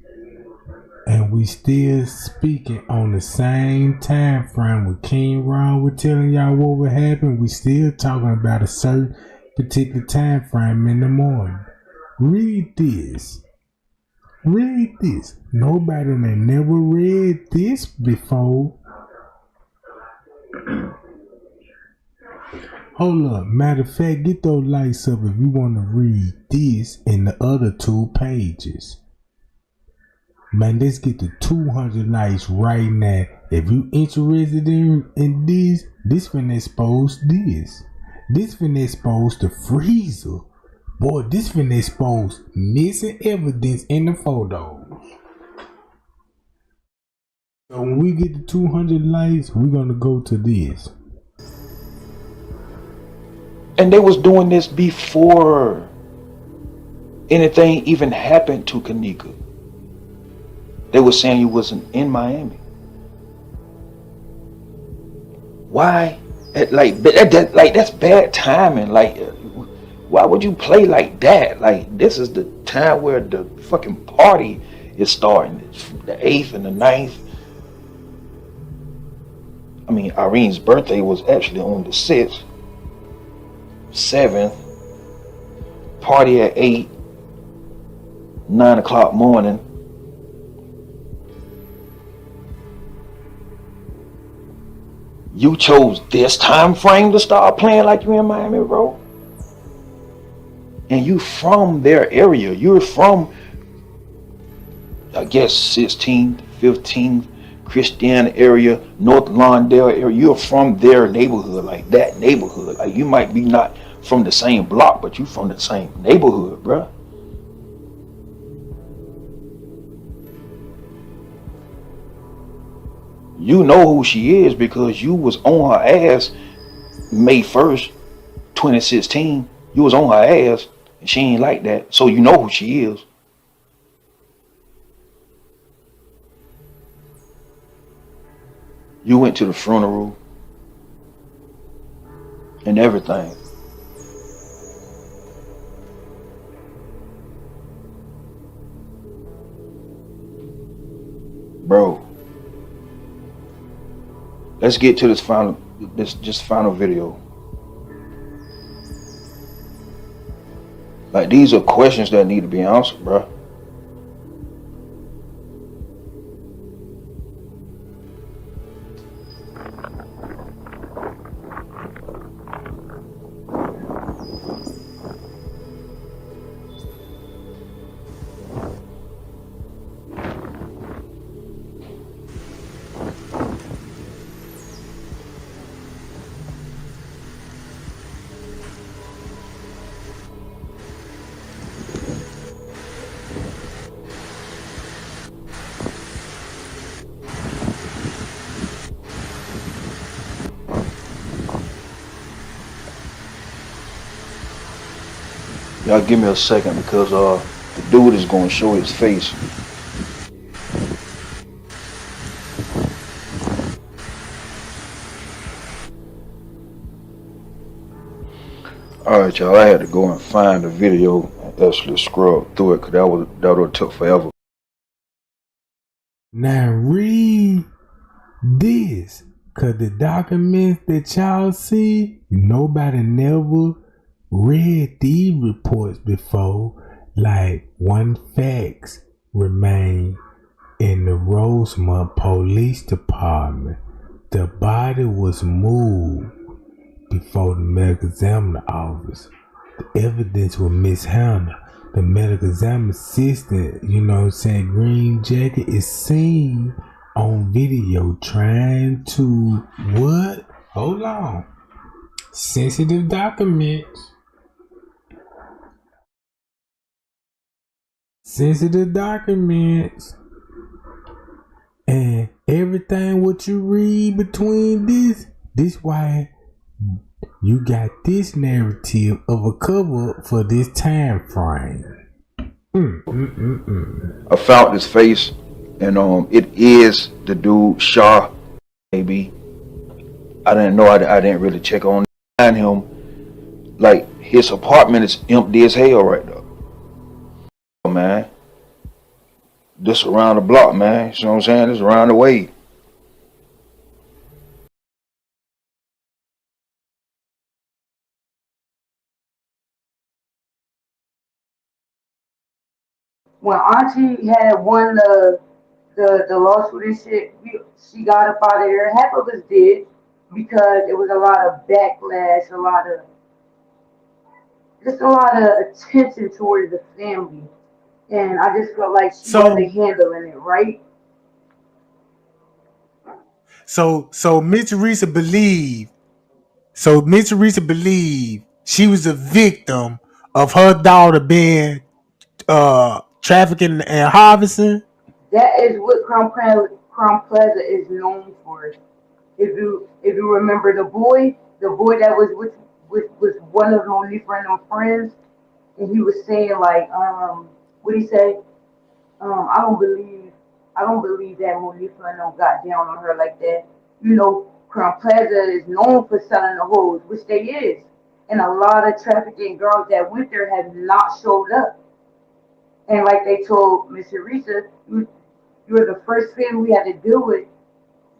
And we still speaking on the same time frame with King Ron. We're telling y'all what would happen. We still talking about a certain particular time frame in the morning. Read this. Read this. Nobody that never read this before. Hold up. Matter of fact, get those lights up if you want to read this in the other 2 pages. Man, let's get to 200 likes right now. If you interested in this finna expose this. This finna expose the freezer. Boy, this finna expose missing evidence in the photos. So when we get to 200 likes, we're gonna go to this. And they was doing this before anything even happened to Kenneka. They were saying you wasn't in Miami. Why? That's bad timing. Like, why would you play like that? Like, this is the time where the fucking party is starting. It's the 8th and the 9th. I mean, Irene's birthday was actually on the 6th, 7th. party at 8, 9 o'clock morning. You chose this time frame to start playing like you in Miami, bro. And you from their area. You're from, I guess, 16th, 15th, Christiana area, North Lawndale area. You're from their neighborhood, like that neighborhood. Like you might be not from the same block, but you from the same neighborhood, bro. You know who she is because you was on her ass May 1st, 2016. You was on her ass and she ain't like that. So you know who she is. You went to the funeral and everything. Bro, let's get to this final video. Like, these are questions that need to be answered, bro. Y'all give me a second because the dude is gonna show his face. Alright, y'all, I had to go and find the video and actually scrub through it because that would have took forever. Now read this, cause the documents that y'all see, nobody never read these reports before. Like, one facts remain in the Rosemont Police Department. The body was moved before the medical examiner office. The evidence was mishandled. The medical examiner assistant, green jacket, is seen on video trying to what? Hold on. Sensitive documents. Sensitive documents. And everything what you read between this why you got this narrative of a cover for this time frame. I found his face, and it is the dude Shaw. Maybe I didn't know. I didn't really check on him. Like, his apartment is empty as hell right now. Man, this around the block, man. You know what I'm saying? This around the way. When Auntie had won the lawsuit and shit, she got up out of there. Half of us did because it was a lot of backlash, a lot of attention towards the family, and I just felt like she wasn't handling it right. So Miss Teresa believed. So Miss Teresa believed she was a victim of her daughter being trafficking and harvesting. That is what Crown Plaza is known for. If you remember the boy that was with one of Monifa's friends, and he was saying like what he say? I don't believe that Monifa got down on her like that. Crown Plaza is known for selling the hoes, which they is. And a lot of trafficking girls that went there have not showed up. And like they told Miss Teresa, you were the first family we had to deal with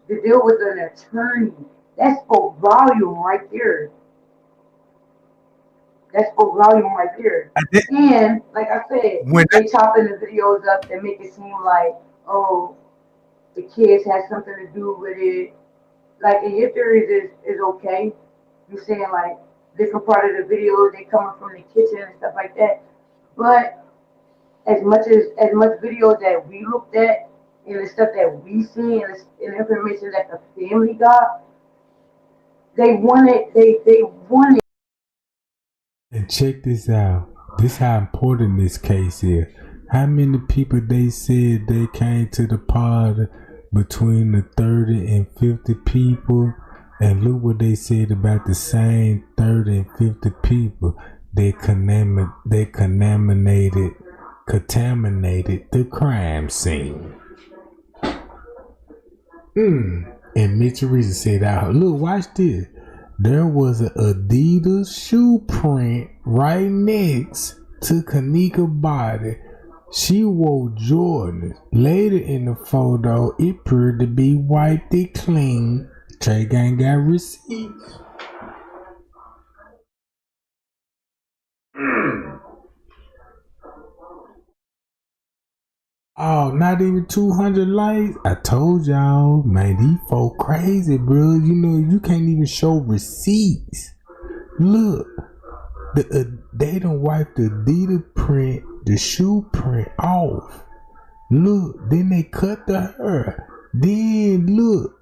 an attorney. That spoke volume right there. That spoke volume right there. And like I said, they chopping the videos up and make it seem like, oh, the kids had something to do with it. Like, in your theories is okay. You're saying like different part of the videos they coming from the kitchen and stuff like that. But as much videos that we looked at and the stuff that we see and the information that the family got, they wanted. And check this out. This how important this case is. How many people they said they came to the party? Between the 30 and 50 people, and look what they said about the same 30 and 50 people. They contaminated the crime scene. And Mitch Teresa said out, look, watch this. There was an Adidas shoe print right next to Kenneka's body. She wore Jordans. Later in the photo, it appeared to be wiped and clean. Tregang got receipts. Oh, not even 200 likes? I told y'all, man, these folk crazy, bro. You know, you can't even show receipts. Look, they done wiped the Adidas print, the shoe print off. Look, then they cut the hair. Then look,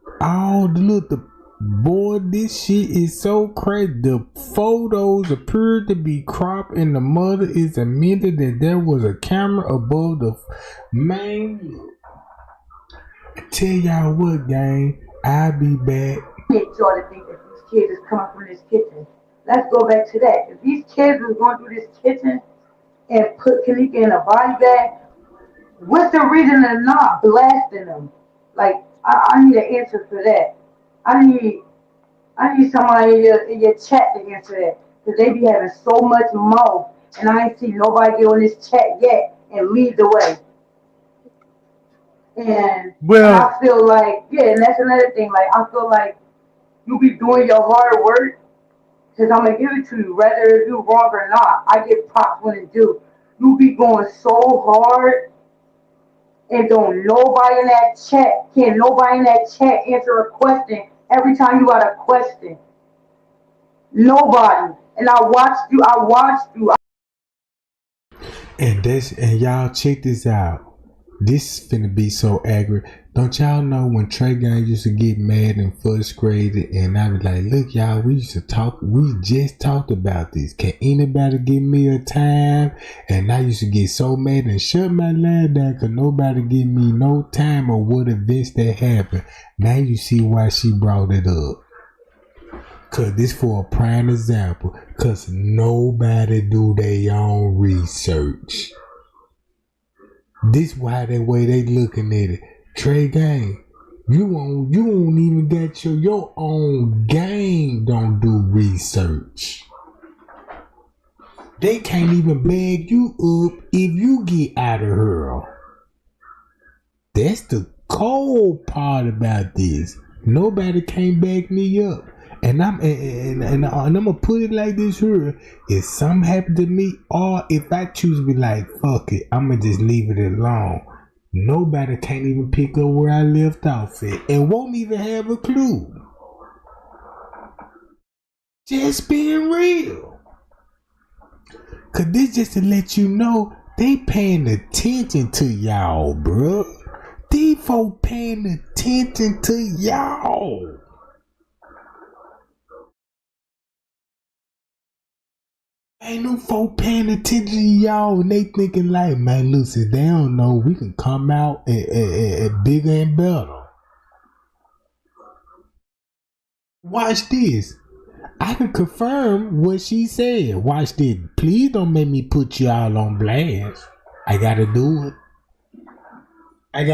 boy, this shit is so crazy. The photos appear to be cropped, and the mother is admitted that there was a camera above the man. I tell y'all what, gang, I'll be back. Y'all to think that these kids is coming from this kitchen. Let's go back to that. If these kids was going through this kitchen and put Kenneka in a body bag, what's the reason of not blasting them? Like, I need an answer for that. I need somebody in your chat to answer that. Because they be having so much mouth, and I ain't seen nobody get on this chat yet and lead the way. And I feel like, and that's another thing. Like, I feel like you be doing your hard work, because I'm going to give it to you, whether it's you wrong or not. I get props when it do. You be going so hard, and don't nobody in that chat, can't nobody in that chat answer a question every time you got a question. Nobody. And I watched you. And y'all check this out. This finna be so accurate. Don't y'all know when Tregang used to get mad and frustrated, and I was like, look, y'all, we just talked about this. Can anybody give me a time? And I used to get so mad and shut my line down because nobody give me no time or what events that happened. Now you see why she brought it up. Cause this for a prime example. Cause nobody do their own research. This why the way they looking at it. Tregang, you won't even get your own gang don't do research. They can't even bag you up if you get out of here. That's the cold part about this. Nobody can bag me up. And I'm gonna put it like this here. If something happened to me, or if I choose to be like, fuck it, I'm gonna just leave it alone. Nobody can't even pick up where I left off at and won't even have a clue. Just being real. Cause this just to let you know they paying attention to y'all, bro. These folk paying attention to y'all. Ain't no folk paying attention to y'all, and they thinking like, man, listen, they don't know we can come out at bigger and better. Watch this. I can confirm what she said. Watch this. Please don't make me put y'all on blast. I gotta do it. I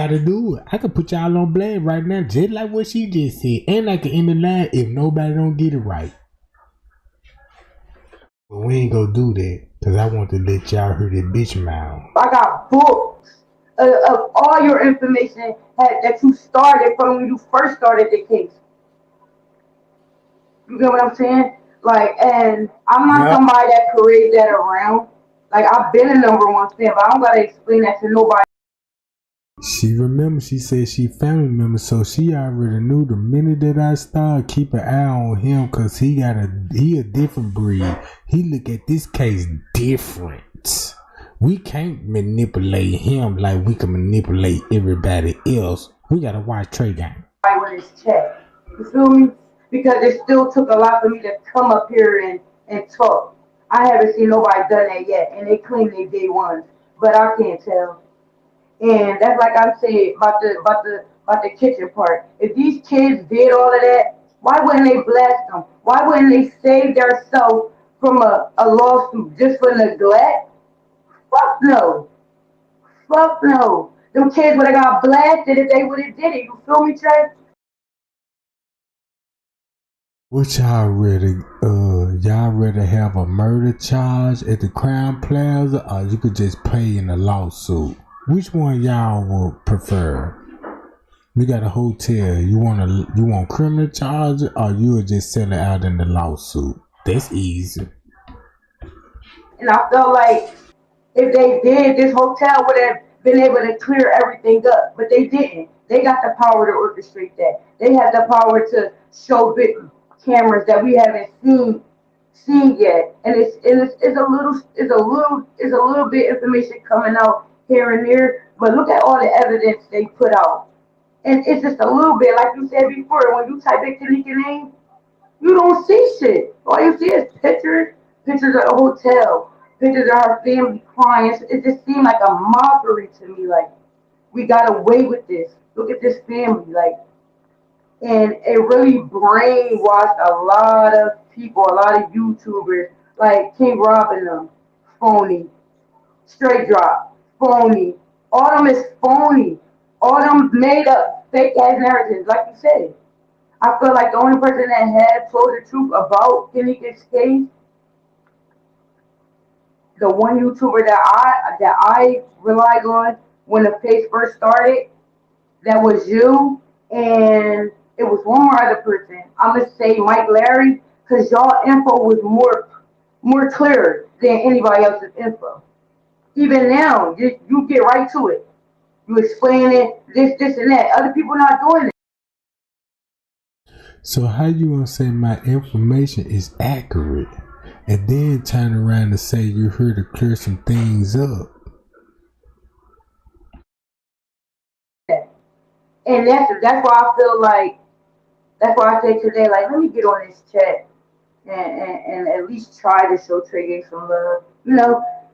can put y'all on blast right now, just like what she just said. And I can end the line if nobody don't get it right. But we ain't gonna do that, because I want to let y'all hear that bitch mouth. I got books of all your information that you started from when you first started the case. You get what I'm saying? Like, and I'm not Yep. somebody that parades that around. Like, I've been a number one fan, but I don't gotta explain that to nobody. She remember, she said she family member, so she already knew the minute that I started keep an eye on him, cause he a different breed. He look at this case different. We can't manipulate him like we can manipulate everybody else. We gotta watch Tregang. With his check. You feel me? Because it still took a lot for me to come up here and talk. I haven't seen nobody done that yet, and they claim they day ones, but I can't tell. And that's like I said about the kitchen part. If these kids did all of that, why wouldn't they blast them? Why wouldn't they save themselves from a lawsuit just for neglect? Fuck no. Fuck no. Them kids would have got blasted if they would have did it. You feel me, Trey? Which y'all rather have a murder charge at the Crown Plaza, or you could just pay in a lawsuit? Which one y'all would prefer? You got a hotel, you want criminal charges, or you would just sell it out in the lawsuit? That's easy. And I felt like if they did, this hotel would have been able to clear everything up, but they didn't. They got the power to orchestrate that. They had the power to show big cameras that we haven't seen yet, and it's a little bit information coming out here and there. But look at all the evidence they put out, and it's just a little bit, like you said before. When you type in Kenneka name, you don't see shit. All you see is pictures of the hotel, pictures of her family crying. It just seemed like a mockery to me. Like, we got away with this. Look at this family. Like, and it really brainwashed a lot of people, a lot of YouTubers, like King Robin them, phony. Straight Drop, phony. All them is phony. All them made up fake ass narratives, like you said. I feel like the only person that had told the truth about Kenneka's case, the one YouTuber that I relied on when the case first started, that was you, and it was one more other person. I'm gonna say Mike Larry, because y'all info was more clear than anybody else's info. Even now, you get right to it. You explain it, this, and that. Other people not doing it. So how you gonna say my information is accurate, and then turn around and say you're here to clear some things up? And that's why I feel like, that's why I said today, like, let me get on this chat and at least try to show Tregang some love,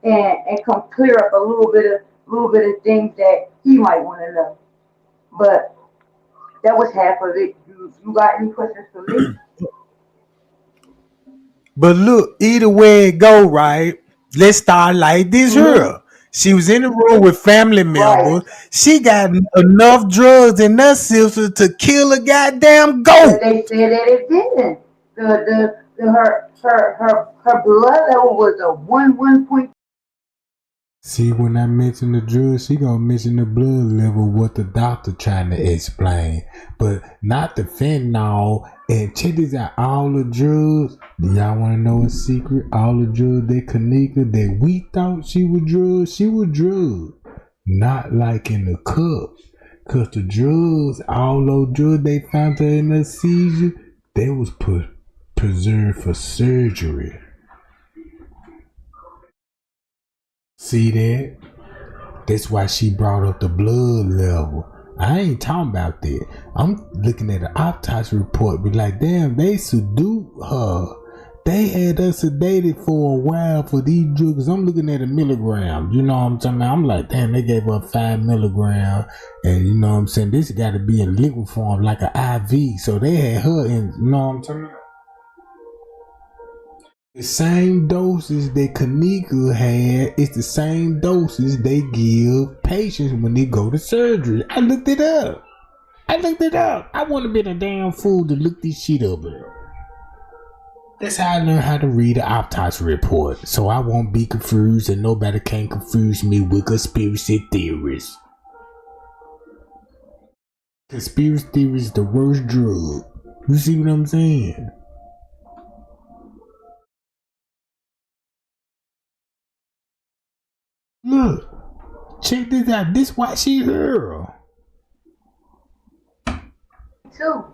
and come clear up a little bit of things that he might want to know. But that was half of it. You got any questions for me? But look, either way it go, right? Let's start like this here. She was in the room with family members. Right. She got enough drugs in her system to kill a goddamn But goat. they said that it didn't. Her blood level was a 1.1. See, when I mention the drugs, she gonna mention the blood level, what the doctor trying to explain, but not the fentanyl. And check this out, all the drugs. Do y'all want to know a secret? All the drugs that Kenneka, that we thought she was drugged, not like in the cup. Cause the drugs, all those drugs they found her in the seizure, they was preserved for surgery. See that? That's why she brought up the blood level. I ain't talking about that. I'm looking at the autopsy report, be like, damn, they seduced her. They had us sedated for a while for these drugs. I'm looking at a milligram. You know what I'm talking about? I'm like, damn, they gave her 5 milligrams. And you know what I'm saying? This got to be in liquid form, like an IV. So they had her in, you know what I'm talking about? The same doses that Kenneka had is the same doses they give patients when they go to surgery. I looked it up. I wouldn't have been a damn fool to look this shit up. That's how I learned how to read the autopsy report, so I won't be confused and nobody can confuse me with conspiracy theories. Conspiracy theory is the worst drug. You see what I'm saying? Check this out. This why she here. Too.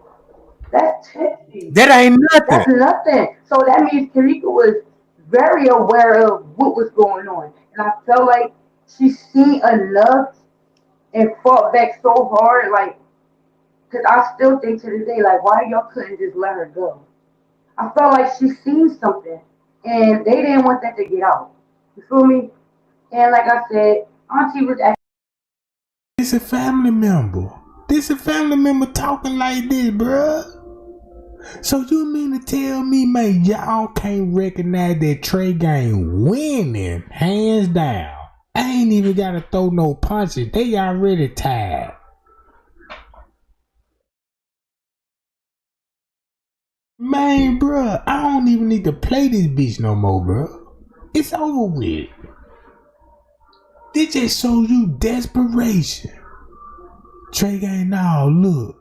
That's tipsy. That ain't nothing. That's nothing. So that means Kenneka was very aware of what was going on. And I felt like she seen enough and fought back so hard, like, because I still think to this day, like, why y'all couldn't just let her go? I felt like she seen something, and they didn't want that to get out. You feel me? And like I said, Auntie was acting. This a family member. This a family member talking like this, bruh. So you mean to tell me, man, y'all can't recognize that Tregang winning, hands down? I ain't even gotta throw no punches. They already tied. Man, bruh, I don't even need to play this bitch no more, bruh. It's over with. This just shows you desperation. Tregang, now look.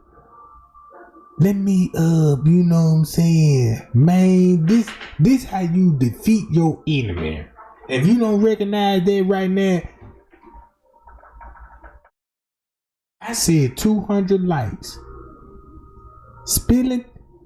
Let me you know what I'm saying? Man, this how you defeat your enemy. If you don't recognize that right now, I said 200 likes. Spilling